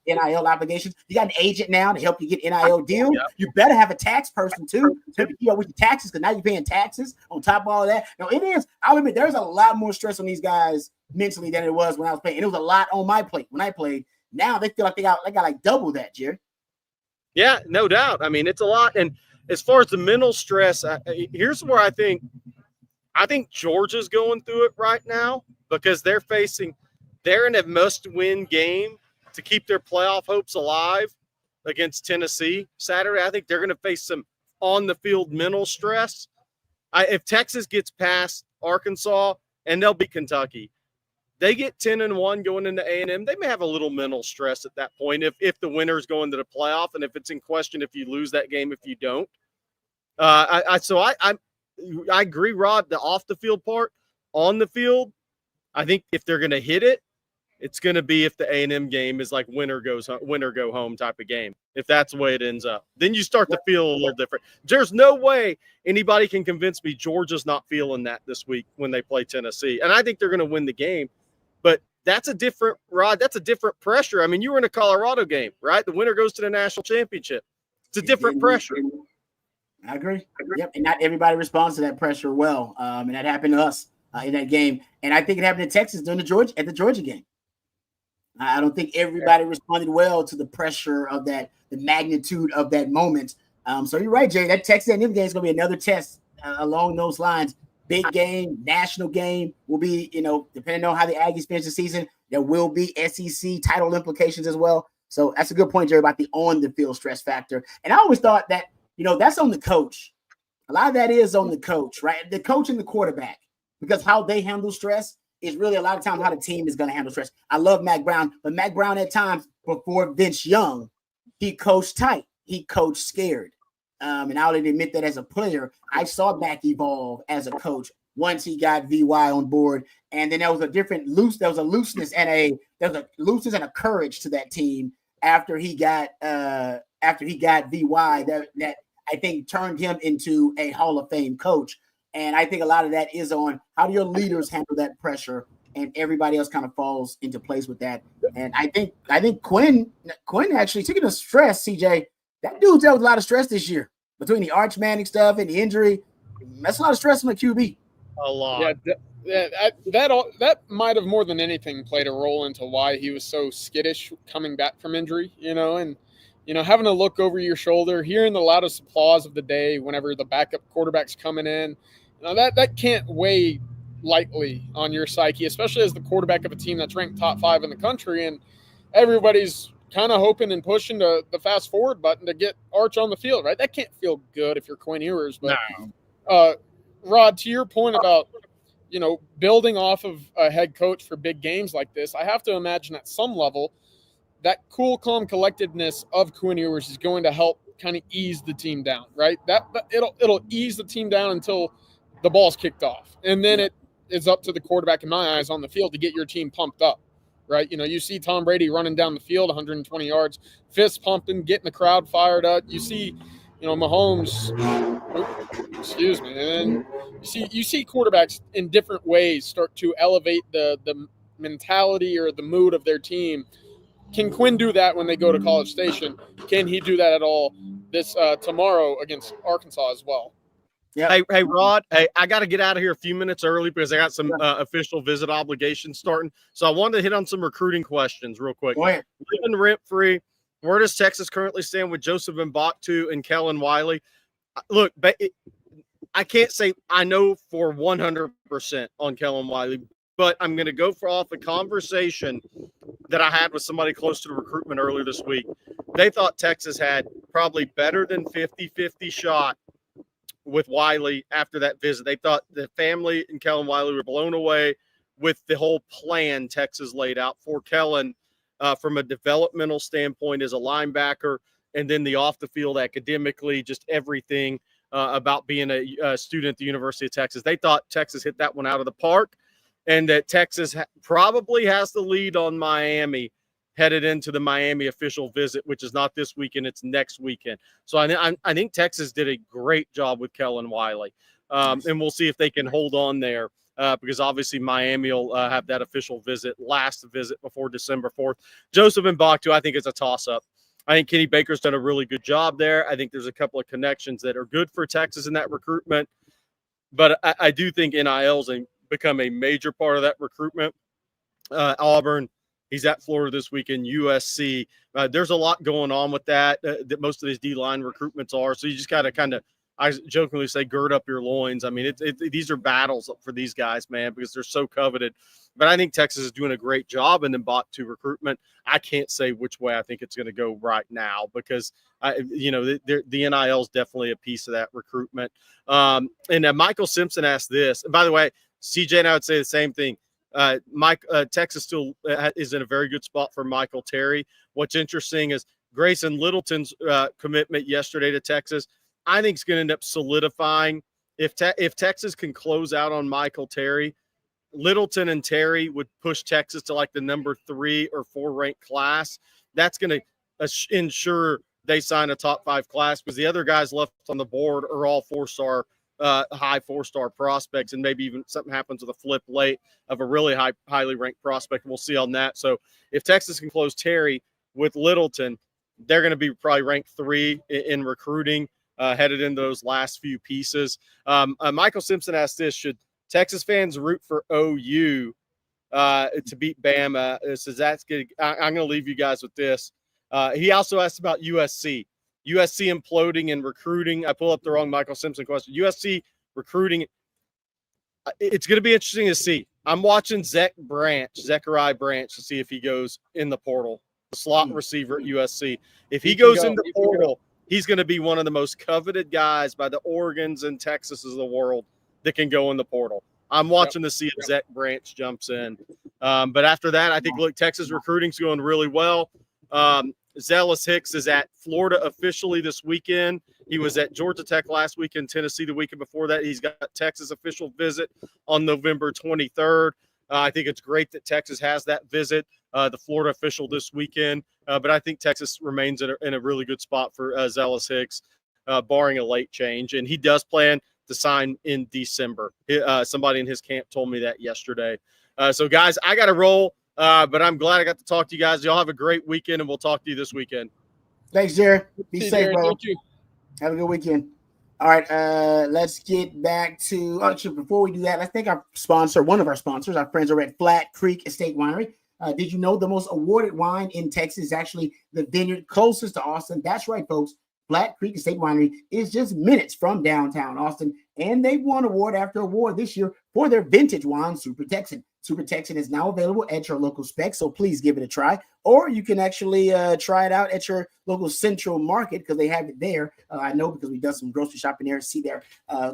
NIL obligations. You got an agent now to help you get NIL deal. Yep. You better have a tax person too. So with your taxes, because now you're paying taxes on top of all that. No, it is. I'll admit there's a lot more stress on these guys mentally than it was when I was playing. And it was a lot on my plate when I played. Now they feel like they got like double that, Jerry. Yeah, no doubt. I mean, it's a lot. And as far as the mental stress, here's where I think Georgia's going through it right now because they're in a must-win game to keep their playoff hopes alive against Tennessee Saturday. I think they're going to face some on-the-field mental stress. If Texas gets past Arkansas, and they'll beat Kentucky, they get 10-1 going into A&M. They may have a little mental stress at that point if the winner's going to the playoff and if it's in question if you lose that game if you don't. I agree, Rod, the off the field part. On the field, I think if they're going to hit it, it's going to be if the A&M game is like winner go home type of game. If that's the way it ends up, then you start to feel a little different. There's no way anybody can convince me Georgia's not feeling that this week when they play Tennessee. And I think they're going to win the game. But that's a different pressure. I mean, you were in a Colorado game, right? The winner goes to the national championship. It's a different pressure. I agree. Yep. And not everybody responds to that pressure well. And that happened to us in that game. And I think it happened to Texas during the Georgia game. I don't think everybody responded well to the pressure of that, the magnitude of that moment. So you're right, Jay. That Texas A&M game is going to be another test along those lines. Big game, national game will be, depending on how the Aggies finish the season, there will be SEC title implications as well. So that's a good point, Jerry, about the on-the-field stress factor. And I always thought that, that's on the coach. A lot of that is on the coach, right? The coach and the quarterback, because how they handle stress is really a lot of times how the team is going to handle stress. I love Mac Brown, but Mac Brown at times before Vince Young, he coached tight. He coached scared. And I'll admit that as a player, I saw Mac evolve as a coach once he got VY on board. And then there was a looseness and a courage to that team after he got VY that I think turned him into a Hall of Fame coach. And I think a lot of that is on how do your leaders handle that pressure and everybody else kind of falls into place with that. And I think Quinn actually taking the stress, CJ, that dude's dealt with a lot of stress this year between the Arch Manning stuff and the injury. That's a lot of stress on the QB. A lot. Yeah, that might have more than anything played a role into why he was so skittish coming back from injury, and having to look over your shoulder, hearing the loudest applause of the day whenever the backup quarterback's coming in, that can't weigh lightly on your psyche, especially as the quarterback of a team that's ranked top 5 in the country, and everybody's kind of hoping and pushing the fast forward button to get Arch on the field, right? That can't feel good if you're Quinn Ewers. But Rod, to your point about building off of a head coach for big games like this, I have to imagine at some level that cool, calm collectedness of Quinn Ewers is going to help kind of ease the team down, right? That it'll ease the team down until the ball's kicked off, and then it is up to the quarterback, in my eyes, on the field to get your team pumped up, right? You see Tom Brady running down the field 120 yards, fist pumping, getting the crowd fired up. You see, Mahomes. Excuse me, and you see quarterbacks in different ways start to elevate the mentality or the mood of their team. Can Quinn do that when they go to College Station? Can he do that at all this tomorrow against Arkansas as well? Yeah. Hey, Rod. Hey, I got to get out of here a few minutes early because I got some official visit obligations starting. So I wanted to hit on some recruiting questions real quick. Go ahead. Living rent-free, where does Texas currently stand with Joseph Mbaktu and Kellen Wiley? Look, I can't say I know for 100% on Kellen Wiley, but I'm going to go off a conversation that I had with somebody close to the recruitment earlier this week. They thought Texas had probably better than 50-50 shot with Wiley after that visit. They thought the family and Kellen Wiley were blown away with the whole plan Texas laid out for Kellen from a developmental standpoint as a linebacker, and then the off the field academically, just everything about being a student at the University of Texas. They thought Texas hit that one out of the park, and that Texas probably has the lead on Miami headed into the Miami official visit, which is not this weekend, it's next weekend. So I think Texas did a great job with Kellen Wiley, and we'll see if they can hold on there because obviously Miami will have that official last visit before December 4th. Joseph Mbaktu, I think, is a toss-up. I think Kenny Baker's done a really good job there. I think there's a couple of connections that are good for Texas in that recruitment, but I do think NIL's become a major part of that recruitment. Auburn, he's at Florida this weekend, USC. There's a lot going on with that most of these D-line recruitments are. So you just got to kind of, I jokingly say, gird up your loins. I mean, these are battles for these guys, man, because they're so coveted. But I think Texas is doing a great job in the Mbaktu recruitment. I can't say which way I think it's going to go right now because, the NIL is definitely a piece of that recruitment. And Michael Simpson asked this. And by the way, CJ and I would say the same thing. Texas still is in a very good spot for Michael Terry. What's interesting is Grayson Littleton's commitment yesterday to Texas, I think is going to end up solidifying. If Texas can close out on Michael Terry, Littleton and Terry would push Texas to like the number 3 or 4 ranked class. That's going to ensure they sign a top 5 class because the other guys left on the board are all 4-star high 4-star prospects, and maybe even something happens with a flip late of a really highly ranked prospect. We'll see on that. So if Texas can close Terry with Littleton, they're going to be probably ranked 3 in recruiting headed into those last few pieces. Michael Simpson asked this: should Texas fans root for OU to beat Bama? So that's good. I'm going to leave you guys with this. He also asked about USC. USC imploding and recruiting. I pull up the wrong Michael Simpson question. USC recruiting. It's going to be interesting to see. I'm watching Zechariah Branch, to see if he goes in the portal. The slot receiver at USC. If he goes in the portal, he's going to be one of the most coveted guys by the Oregons and Texases of the world that can go in the portal. I'm watching to see if Zech Branch jumps in. But after that, I think, look, Texas recruiting's going really well. Zealous Hicks is at Florida officially this weekend. He was at Georgia Tech last weekend, Tennessee the weekend before that. He's got Texas official visit on November 23rd. I think it's great that Texas has that visit, the Florida official this weekend. But I think Texas remains in a really good spot for Zealous Hicks, barring a late change. And he does plan to sign in December. Somebody in his camp told me that yesterday. So, guys, I got to roll, but I'm glad I got to talk to you guys. Y'all have a great weekend, and we'll talk to you this weekend. Thanks, Jared. Be safe, Jared. bro. Thank you. Have a good weekend. All right, let's get back to actually before we do that, let's thank our sponsor, one of our sponsors, our friends over at Flat Creek Estate Winery. Did you know the most awarded wine in Texas is actually the vineyard closest to Austin? That's right, folks. Flat Creek Estate Winery is just minutes from downtown Austin, and they won award after award this year for their vintage wine, Super Texan. Super Texan is now available at your local spec, so please give it a try. Or you can actually try it out at your local Central Market because they have it there. I know because we've done some grocery shopping there, see their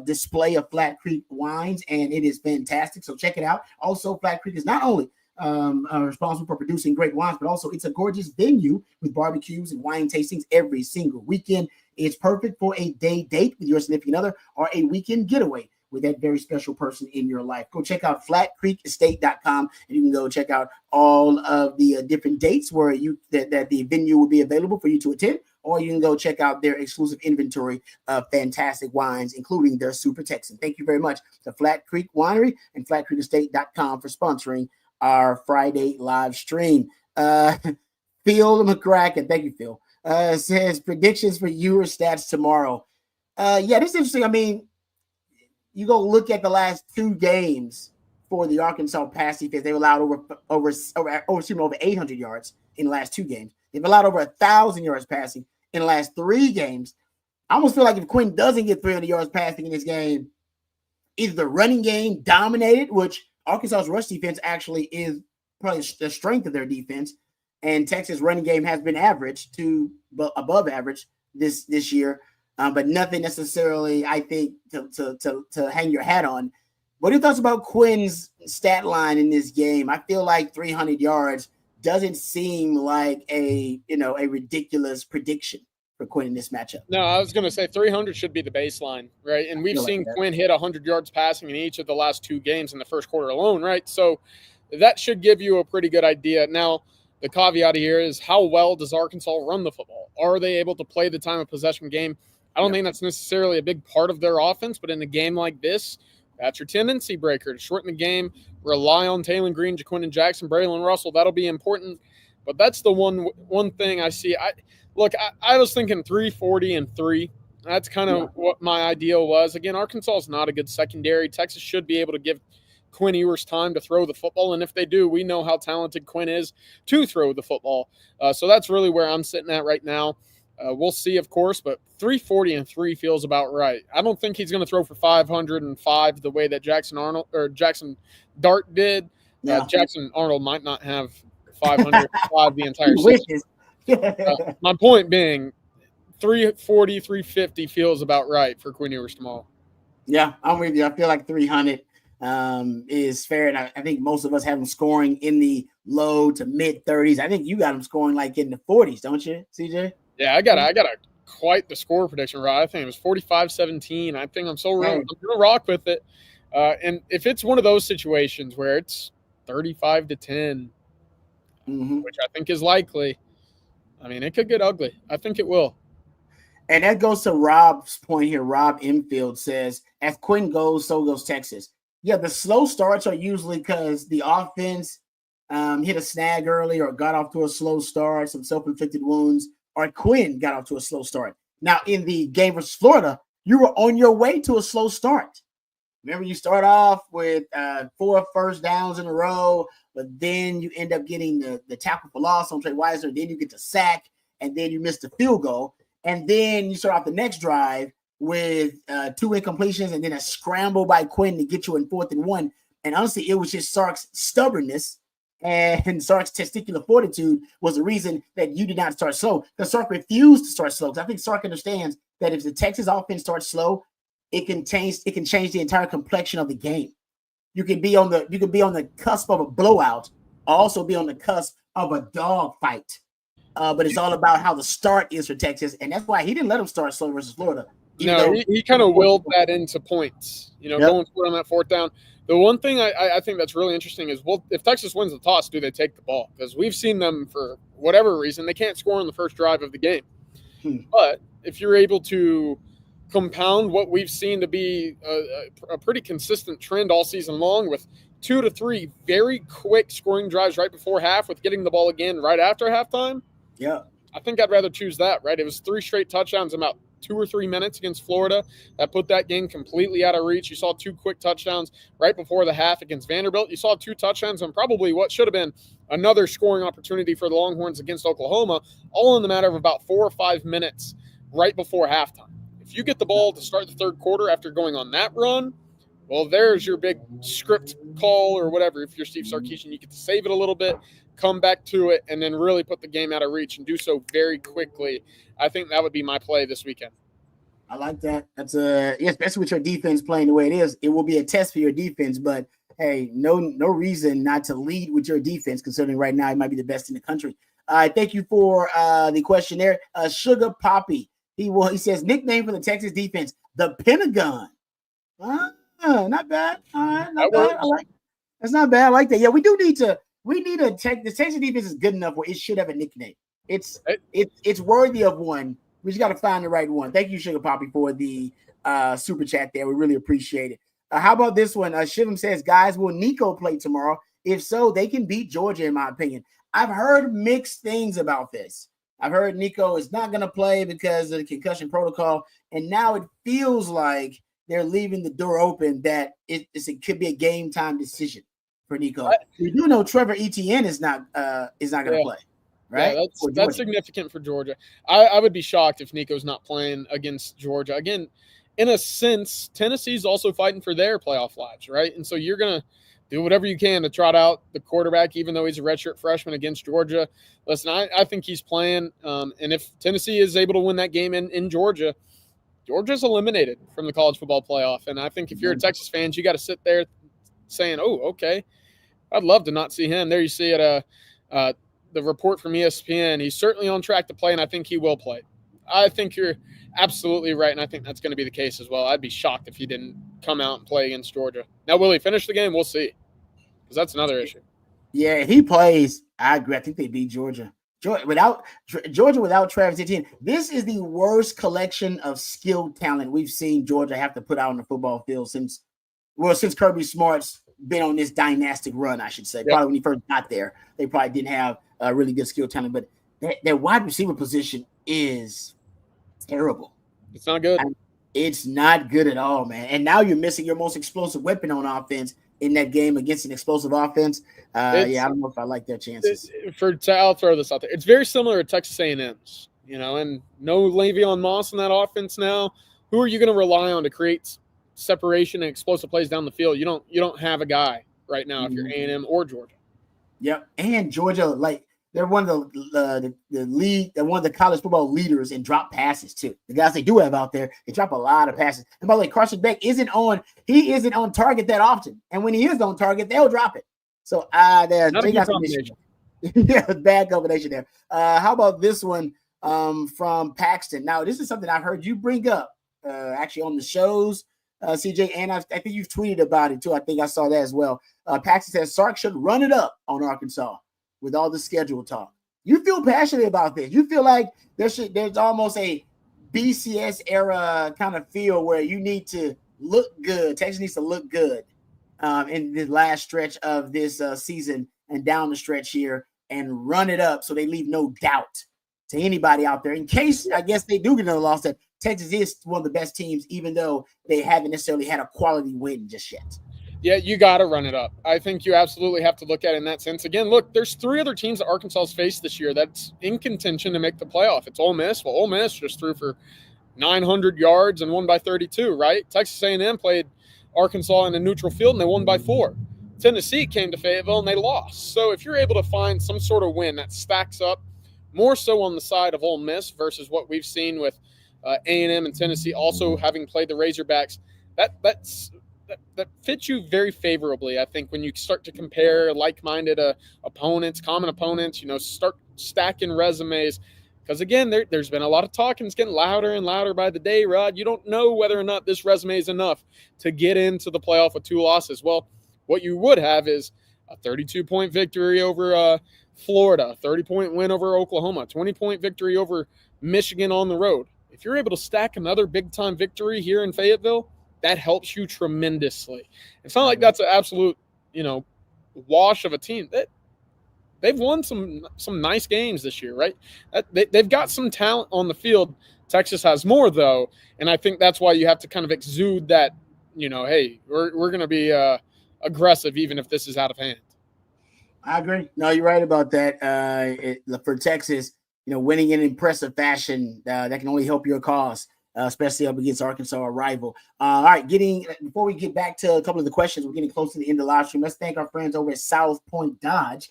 display of Flat Creek wines, and it is fantastic. So check it out. Also, Flat Creek is not only responsible for producing great wines, but also it's a gorgeous venue with barbecues and wine tastings every single weekend. It's perfect for a day date with your significant other or a weekend getaway with that very special person in your life. Go check out flatcreekestate.com, and you can go check out all of the different dates where that the venue will be available for you to attend, or you can go check out their exclusive inventory of fantastic wines, including their Super Texan. Thank you very much to Flat Creek Winery and flatcreekestate.com for sponsoring our Friday live stream. Phil McCracken, thank you, Phil, says predictions for Ewers stats tomorrow. Yeah, this is interesting. I mean, you go look at the last two games for the Arkansas pass defense. They've allowed over 800 yards in the last two games. They've allowed over 1,000 yards passing in the last three games. I almost feel like if Quinn doesn't get 300 yards passing in this game, either the running game dominated, which Arkansas's rush defense actually is probably the strength of their defense, and Texas' running game has been average to above average this year. But nothing necessarily, I think, to hang your hat on. What are your thoughts about Quinn's stat line in this game? I feel like 300 yards doesn't seem like a ridiculous prediction for Quinn in this matchup. No, I was going to say 300 should be the baseline, right? And we've seen Quinn hit 100 yards passing in each of the last two games in the first quarter alone, right? So that should give you a pretty good idea. Now, the caveat here is how well does Arkansas run the football? Are they able to play the time of possession game? I don't think that's necessarily a big part of their offense, but in a game like this, that's your tendency breaker to shorten the game, rely on Taylor Green, Jaquindon Jackson, Braylon Russell. That'll be important. But that's the one thing I see. I was thinking 340 and 3. That's kind of what my ideal was. Again, Arkansas is not a good secondary. Texas should be able to give Quinn Ewers time to throw the football. And if they do, we know how talented Quinn is to throw the football. So that's really where I'm sitting at right now. We'll see, of course, but 340 and 3 feels about right. I don't think he's going to throw for 505 the way that Jackson Dart did. Yeah. Jackson Arnold might not have 505 the entire season. My point being, 340, 350 feels about right for Quinn Ewers tomorrow. Yeah, I'm with you. I feel like 300 is fair, and I think most of us have him scoring in the low to mid 30s. I think you got him scoring like in the 40s, don't you, CJ? Yeah, I got quite the score prediction, right? I think it was 45-17. I think I'm going to rock with it. And if it's one of those situations where it's 35-10, which I think is likely, I mean, it could get ugly. I think it will. And that goes to Rob's point here. Rob Infield says, as Quinn goes, so goes Texas. Yeah, the slow starts are usually because the offense hit a snag early or got off to a slow start, some self-inflicted wounds, or Quinn got off to a slow start. Now, in the game versus Florida, you were on your way to a slow start. Remember, you start off with 4 first downs in a row, but then you end up getting the tackle for loss on Trey Weiser. Then you get the sack, and then you miss the field goal. And then you start off the next drive with 2 incompletions and then a scramble by Quinn to get you in 4th and 1. And honestly, it was just Sark's stubbornness and Sark's testicular fortitude was the reason that you did not start slow. Because Sark refused to start slow. Because I think Sark understands that if the Texas offense starts slow, it can change the entire complexion of the game. You can be on the cusp of a blowout, also be on the cusp of a dog fight. But it's all about how the start is for Texas, and that's why he didn't let them start slow versus Florida. No, he kind of willed that into points. Going for it on that 4th down. The one thing I think that's really interesting is, well, if Texas wins the toss, do they take the ball? Because we've seen them, for whatever reason, they can't score on the first drive of the game. But if you're able to compound what we've seen to be a pretty consistent trend all season long, with 2 to 3 very quick scoring drives right before half, with getting the ball again right after halftime. Yeah, I think I'd rather choose that, right? It was 3 straight touchdowns in about 2 or 3 minutes against Florida that put that game completely out of reach. You saw 2 quick touchdowns right before the half against Vanderbilt. You saw 2 touchdowns on probably what should have been another scoring opportunity for the Longhorns against Oklahoma, all in the matter of about 4 or 5 minutes right before halftime. If you get the ball to start the third quarter after going on that run, well, there's your big script call or whatever. If you're Steve Sarkisian, you get to save it a little bit, come back to it, and then really put the game out of reach and do so very quickly. I think that would be my play this weekend. I like that. That's especially with your defense playing the way it is. It will be a test for your defense, but hey, no reason not to lead with your defense, considering right now it might be the best in the country. Thank you for the question there. Sugar Poppy. He says nickname for the Texas defense, the Pentagon. Not bad. All right, not bad. That's not bad. I like that. Yeah, we need a the Texas defense is good enough where it should have a nickname. It's worthy of one. We just got to find the right one. Thank you, Sugar Poppy, for the super chat there. We really appreciate it. How about this one? Shivam says, guys, will Nico play tomorrow? If so, they can beat Georgia, in my opinion. I've heard mixed things about this. I've heard Nico is not going to play because of the concussion protocol, and now it feels like they're leaving the door open that it could be a game time decision for Nico. We do know Trevor Etienne is not going to play, right? Yeah, that's significant for Georgia. I would be shocked if Nico's not playing against Georgia. Again, in a sense, Tennessee's also fighting for their playoff lives, right? And so you're going to do whatever you can to trot out the quarterback, even though he's a redshirt freshman against Georgia. Listen, I think he's playing. And if Tennessee is able to win that game in Georgia, Georgia's eliminated from the college football playoff. And I think if you're a Texas fan, you got to sit there saying, oh, okay, I'd love to not see him. There you see it, the report from ESPN. He's certainly on track to play, and I think he will play. I think you're absolutely right, and I think that's going to be the case as well. I'd be shocked if he didn't come out and play against Georgia. Now, will he finish the game? We'll see, because that's another issue. Yeah, if he plays, I agree. I think they beat Georgia. Georgia without Travis Etienne. This is the worst collection of skilled talent we've seen Georgia have to put out on the football field since Kirby Smart's been on this dynastic run, I should say. Probably when he first got there, they probably didn't have a really good skilled talent, but their wide receiver position is terrible. It's not good. It's not good at all, man. And now you're missing your most explosive weapon on offense in that game against an explosive offense. I don't know if I like their chances. I'll throw this out there. It's very similar to Texas A&M's, and no Le'Veon Moss in that offense now. Who are you going to rely on to create separation and explosive plays down the field? You don't have a guy right now if you're A&M or Georgia. Yep, and Georgia, they're one of the league, they're one of the college football leaders in drop passes too. The guys they do have out there, they drop a lot of passes. And by the way, Carson Beck isn't on target that often, and when he is on target, they'll drop it. So they got some issues. Yeah, bad combination there. How about this one from Paxton? Now, this is something I've heard you bring up actually on the shows, CJ, and I think you've tweeted about it too. I think I saw that as well. Paxton says Sark should run it up on Arkansas with all the schedule talk. You feel passionate about this. You feel like there's almost a BCS era kind of feel where you need to look good. Texas needs to look good in the last stretch of this season and down the stretch here and run it up so they leave no doubt to anybody out there in case, I guess, they do get another loss, that Texas is one of the best teams, even though they haven't necessarily had a quality win just yet. Yeah, you got to run it up. I think you absolutely have to look at it in that sense. Again, look, there's 3 other teams that Arkansas's faced this year that's in contention to make the playoff. It's Ole Miss. Well, Ole Miss just threw for 900 yards and won by 32, right? Texas A&M played Arkansas in a neutral field, and they won by 4. Tennessee came to Fayetteville, and they lost. So if you're able to find some sort of win that stacks up more so on the side of Ole Miss versus what we've seen with A&M and Tennessee also having played the Razorbacks, that fits you very favorably, I think, when you start to compare like-minded opponents, common opponents, start stacking resumes. Because, again, there's been a lot of talk, and it's getting louder and louder by the day, Rod. You don't know whether or not this resume is enough to get into the playoff with 2 losses. Well, what you would have is a 32-point victory over Florida, a 30-point win over Oklahoma, a 20-point victory over Michigan on the road. if you're able to stack another big-time victory here in Fayetteville, that helps you tremendously. It's not like that's an absolute, wash of a team. They've won some nice games this year, right? They've got some talent on the field. Texas has more, though, and I think that's why you have to kind of exude that, hey, we're going to be aggressive even if this is out of hand. I agree. No, you're right about that. For Texas, winning in impressive fashion, that can only help your cause, especially up against Arkansas, a rival. All right, before we get back to a couple of the questions, we're getting close to the end of the live stream. Let's thank our friends over at South Point Dodge.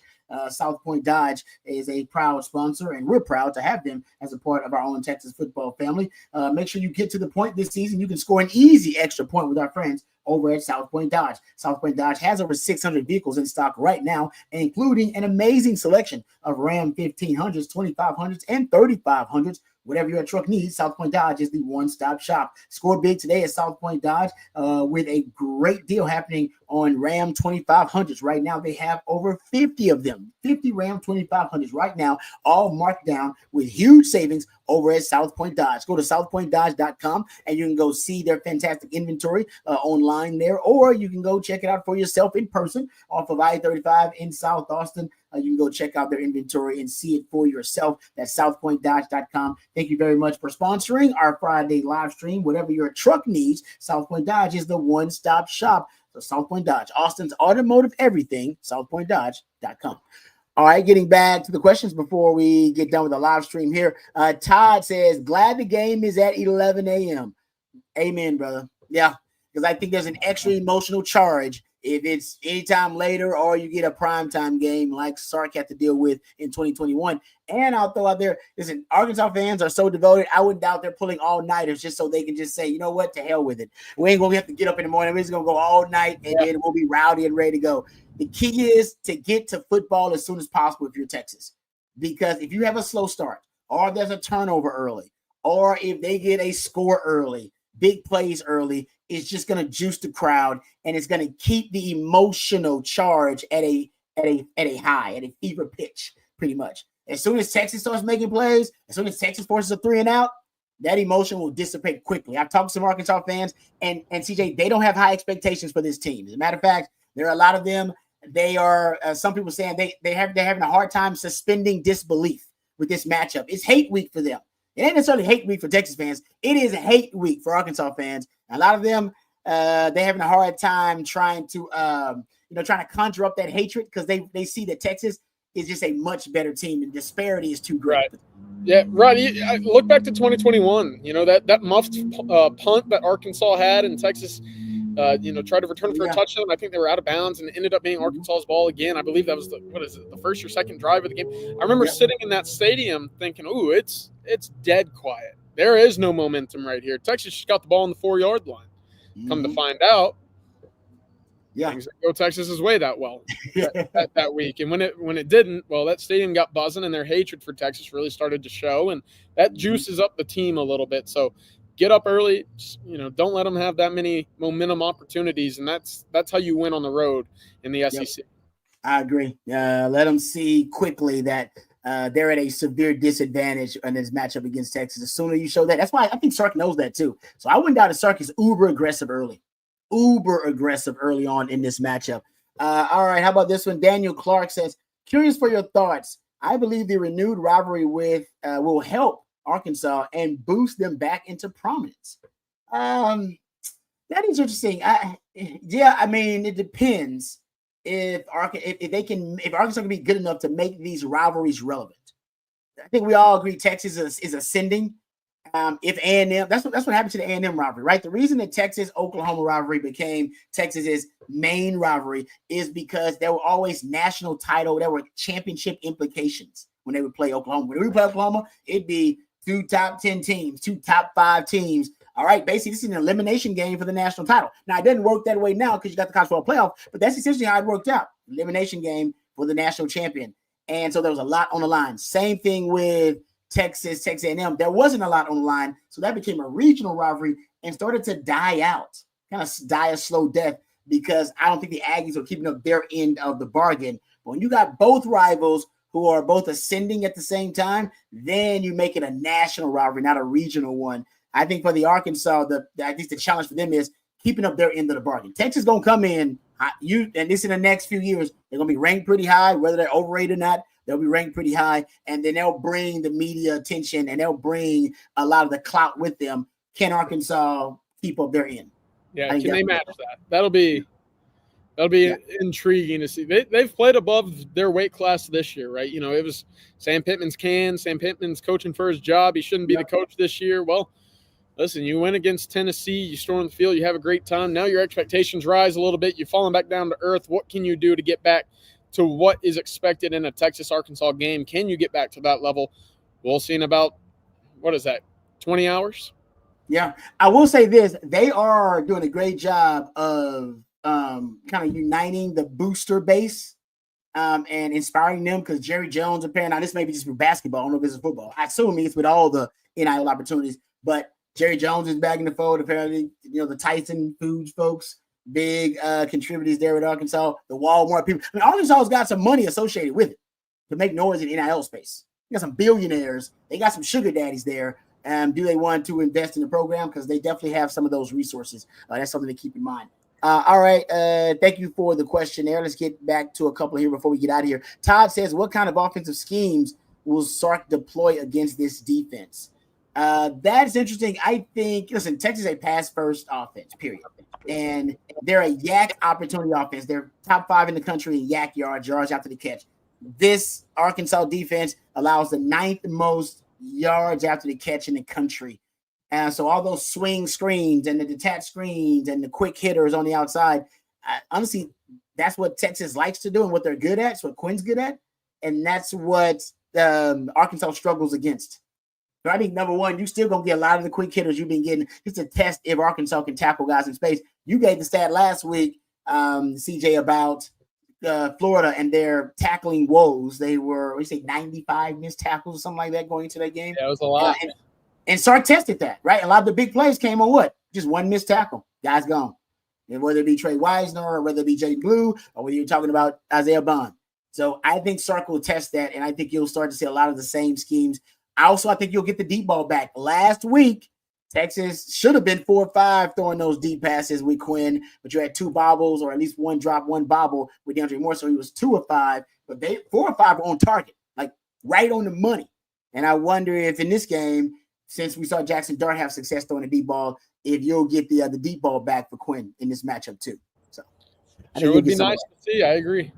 South Point Dodge is a proud sponsor, and we're proud to have them as a part of our own Texas football family. Make sure you get to the point this season. You can score an easy extra point with our friends over at South Point Dodge. South Point Dodge has over 600 vehicles in stock right now, including an amazing selection of Ram 1500s, 2500s, and 3500s. Whatever your truck needs, South Point Dodge is the one-stop shop. Score big today at South Point Dodge with a great deal happening on Ram 2500s. Right now, they have over 50 of them, 50 Ram 2500s right now, all marked down with huge savings over at South Point Dodge. Go to southpointdodge.com and you can go see their fantastic inventory online there, or you can go check it out for yourself in person off of I-35 in South Austin. You can go check out their inventory and see it for yourself. That's southpointdodge.com. Thank you very much for sponsoring our Friday live stream. Whatever your truck needs, South Point Dodge is the one-stop shop. So South Point Dodge, Austin's automotive everything, southpointdodge.com. All right, getting back to the questions before we get done with the live stream here. Todd says, glad the game is at 11 a.m. Amen, brother. Yeah, because I think there's an extra emotional charge if it's anytime later or you get a primetime game like Sark had to deal with in 2021. And I'll throw out there, listen, Arkansas fans are so devoted, I wouldn't doubt they're pulling all-nighters just so they can just say, you know what, to hell with it. We ain't going to have to get up in the morning. We're just going to go all night, and then we'll be rowdy and ready to go. The key is to get to football as soon as possible if you're Texas. Because if you have a slow start, or there's a turnover early, or if they get a score early, big plays early, it's just going to juice the crowd, and it's going to keep the emotional charge at a high, at a fever pitch, pretty much. As soon as Texas starts making plays, as soon as Texas forces a 3 and out, that emotion will dissipate quickly. I've talked to some Arkansas fans, and CJ, they don't have high expectations for this team. As a matter of fact, there are a lot of them. They are some people saying they're having a hard time suspending disbelief with this matchup. It's hate week for them. It ain't necessarily hate week for Texas fans. It is hate week for Arkansas fans. A lot of them, they're having a hard time trying to conjure up that hatred because they see that Texas is just a much better team and disparity is too great. Right. Yeah, right. Look back to 2021. That muffed punt that Arkansas had and Texas, tried to return for a touchdown. I think they were out of bounds and it ended up being Arkansas's ball again. I believe that was the first or second drive of the game. I remember sitting in that stadium thinking, "Ooh, it's dead quiet. There is no momentum right here. Texas just got the ball on the 4-yard line." Come to find out, things didn't go Texas's way that well that week. And when it didn't, well, that stadium got buzzing and their hatred for Texas really started to show, and that juices up the team a little bit. So get up early, don't let them have that many momentum opportunities, and that's how you win on the road in the SEC. I agree. Let them see quickly that they're at a severe disadvantage in this matchup against Texas. The sooner you show that, that's why I think Sark knows that too. So I wouldn't doubt that Sark is uber aggressive early on in this matchup. All right, how about this one? Daniel Clark says, curious for your thoughts. I believe the renewed rivalry will help Arkansas and boost them back into prominence. That is interesting. It depends if Arkansas can be good enough to make these rivalries relevant. I think we all agree Texas is ascending. If A&M, that's what happened to the A&M rivalry, right? The reason the Texas-Oklahoma rivalry became Texas's main rivalry is because there were always national title, there were championship implications when they would play Oklahoma. When we play Oklahoma, it'd be 2 top 10 teams, 2 top 5 teams. All right, basically, this is an elimination game for the national title. Now, it doesn't work that way now because you got the college football playoff, but that's essentially how it worked out. Elimination game for the national champion. And so there was a lot on the line. Same thing with Texas A&M. There wasn't a lot on the line, so that became a regional rivalry and started to die out, kind of die a slow death because I don't think the Aggies are keeping up their end of the bargain. But when you got both rivals who are both ascending at the same time, then you make it a national rivalry, not a regional one. I think for the Arkansas, I think the challenge for them is keeping up their end of the bargain. Texas gonna come in, and this in the next few years, they're gonna be ranked pretty high, whether they're overrated or not. They'll be ranked pretty high, and then they'll bring the media attention and they'll bring a lot of the clout with them. Can Arkansas keep up their end? Yeah, can they match that? That'll be intriguing to see. They've played above their weight class this year, right? You know, it was Sam Pittman's coaching for his job. He shouldn't be the coach this year. Well, listen, you win against Tennessee, you storm the field, you have a great time. Now your expectations rise a little bit. You're falling back down to earth. What can you do to get back to what is expected in a Texas-Arkansas game? Can you get back to that level? We'll see in about, 20 hours? Yeah. I will say this. They are doing a great job of kind of uniting the booster base and inspiring them, because Jerry Jones, apparently, now this may be just for basketball, I don't know if this is football. I assume it's with all the NIL opportunities, but Jerry Jones is back in the fold. Apparently, the Tyson Foods folks, big contributors there with Arkansas. The Walmart people. I mean, Arkansas's got some money associated with it to make noise in the NIL space. You got some billionaires. They got some sugar daddies there. Do they want to invest in the program? Because they definitely have some of those resources. That's something to keep in mind. All right. Thank you for the question there. Let's get back to a couple here before we get out of here. Todd says, what kind of offensive schemes will Sark deploy against this defense? That's interesting. I think, listen, Texas is a pass-first offense, period. And they're a yak opportunity offense. They're top 5 in the country in yak yards after the catch. This Arkansas defense allows the 9th most yards after the catch in the country. And so all those swing screens and the detached screens and the quick hitters on the outside, honestly, that's what Texas likes to do and what they're good at. It's what Quinn's good at. And that's what Arkansas struggles against. So I think, number one, you still going to get a lot of the quick hitters you've been getting just to test if Arkansas can tackle guys in space. You gave the stat last week, CJ, about Florida and their tackling woes. They were, 95 missed tackles or something like that going into that game. Yeah, it was a lot. And Sark tested that, right? A lot of the big plays came on what? Just one missed tackle. Guy's gone. And whether it be Trey Wisner or whether it be Jay Blue or whether you're talking about Isaiah Bond. So I think Sark will test that, and I think you'll start to see a lot of the same schemes. I think you'll get the deep ball back. Last week, Texas should have been 4-5 throwing those deep passes with Quinn, but you had 2 bobbles or at least 1 drop, 1 bobble with DeAndre Moore, so he was 2 of 5. But 4 or 5 were on target, like right on the money. And I wonder if in this game, since we saw Jackson Dart have success throwing the deep ball, if you'll get the deep ball back for Quinn in this matchup too. So sure would be nice to see. I agree.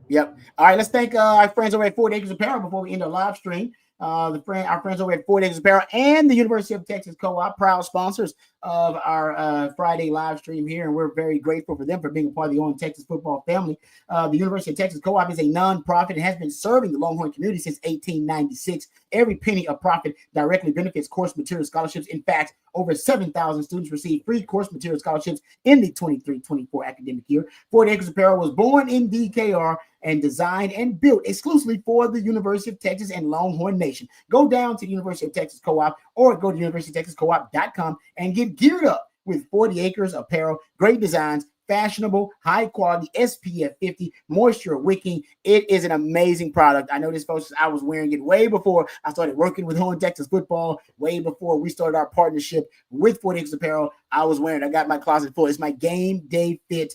Yep. All right, let's thank our friends over at 40 Acres Apparel before we end our live stream. Our friends over at 40 Acres Apparel and the University of Texas Co-op, proud sponsors of our Friday live stream here, and we're very grateful for them for being a part of the On Texas football family. The University of Texas Co-op is a nonprofit and has been serving the Longhorn community since 1896. Every penny of profit directly benefits course material scholarships. In fact, over 7,000 students receive free course material scholarships in the 23-24 academic year. 40 Acres Apparel was born in DKR and designed and built exclusively for the University of Texas and Longhorn Nation. Go down to University of Texas Co-op or go to universitytexascoop.com and get geared up with 40 Acres Apparel. Great designs, fashionable, high quality, SPF 50, moisture wicking. It is an amazing product. I know this, folks. I was wearing it way before I started working with On Texas football, way before we started our partnership with 40 Acres Apparel. I was wearing it. I got my closet full. It's my game day fit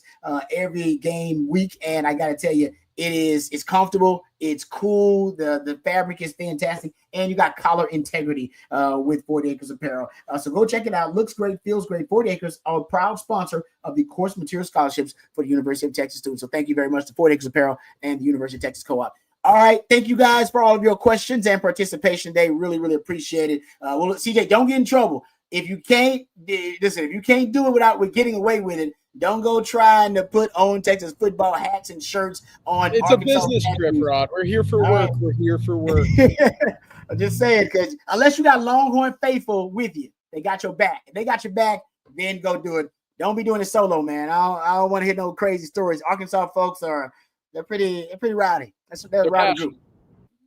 every game week. And I got to tell you, it's comfortable, it's cool, the fabric is fantastic, and you got collar integrity with 40 Acres Apparel. So go check it out. Looks great, feels great. 40 Acres are a proud sponsor of the course material scholarships for the University of Texas students. So thank you very much to 40 Acres Apparel and the University of Texas Co-op. All right, thank you guys for all of your questions and participation today. Really, really appreciate it. Well, CJ, don't get in trouble. If you can't do it without getting away with it, don't go trying to put On Texas football hats and shirts on. It's Arkansas a business trip, Rod. We're here for work. We're here for work. I'm just saying, because unless you got Longhorn faithful with you, they got your back. If they got your back, then go do it. Don't be doing it solo, man. I don't want to hear no crazy stories. Arkansas folks they're pretty rowdy. They're a rowdy group.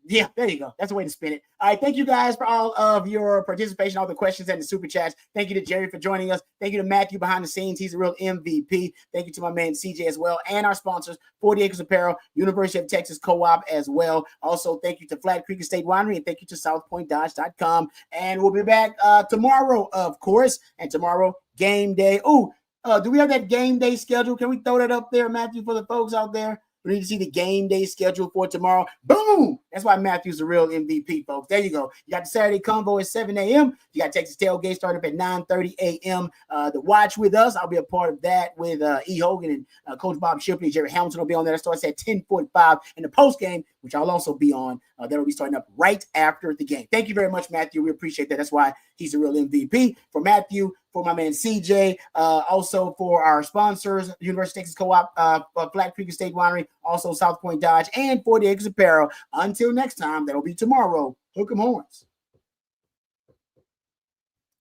Yeah, there you go. That's the way to spin it. All right. Thank you guys for all of your participation, all the questions and the super chats. Thank you to Jerry for joining us. Thank you to Matthew behind the scenes. He's a real MVP. Thank you to my man CJ as well. And our sponsors, 40 Acres Apparel, University of Texas Co-op as well. Also, thank you to Flat Creek Estate Winery and thank you to SouthPointDodge.com. And we'll be back tomorrow, of course. And tomorrow, game day. Do we have that game day schedule? Can we throw that up there, Matthew, for the folks out there? We need to see the game day schedule for tomorrow. Boom! That's why Matthew's a real MVP, folks. There you go. You got the Saturday Convo at 7 a.m. You got Texas Tailgate starting up at 9:30 a.m. The Watch with us. I'll be a part of that with E. Hogan and Coach Bob Shipley. Jerry Hamilton will be on there. That starts at 10:45. And the post game, which I'll also be on, that'll be starting up right after the game. Thank you very much, Matthew. We appreciate that. That's why he's a real MVP. For Matthew, for my man CJ, also for our sponsors, University of Texas Co-op, Flat Creek Estate Winery, also South Point Dodge, and 40 Acres Apparel. Until next time, that'll be tomorrow. Hook 'em horns.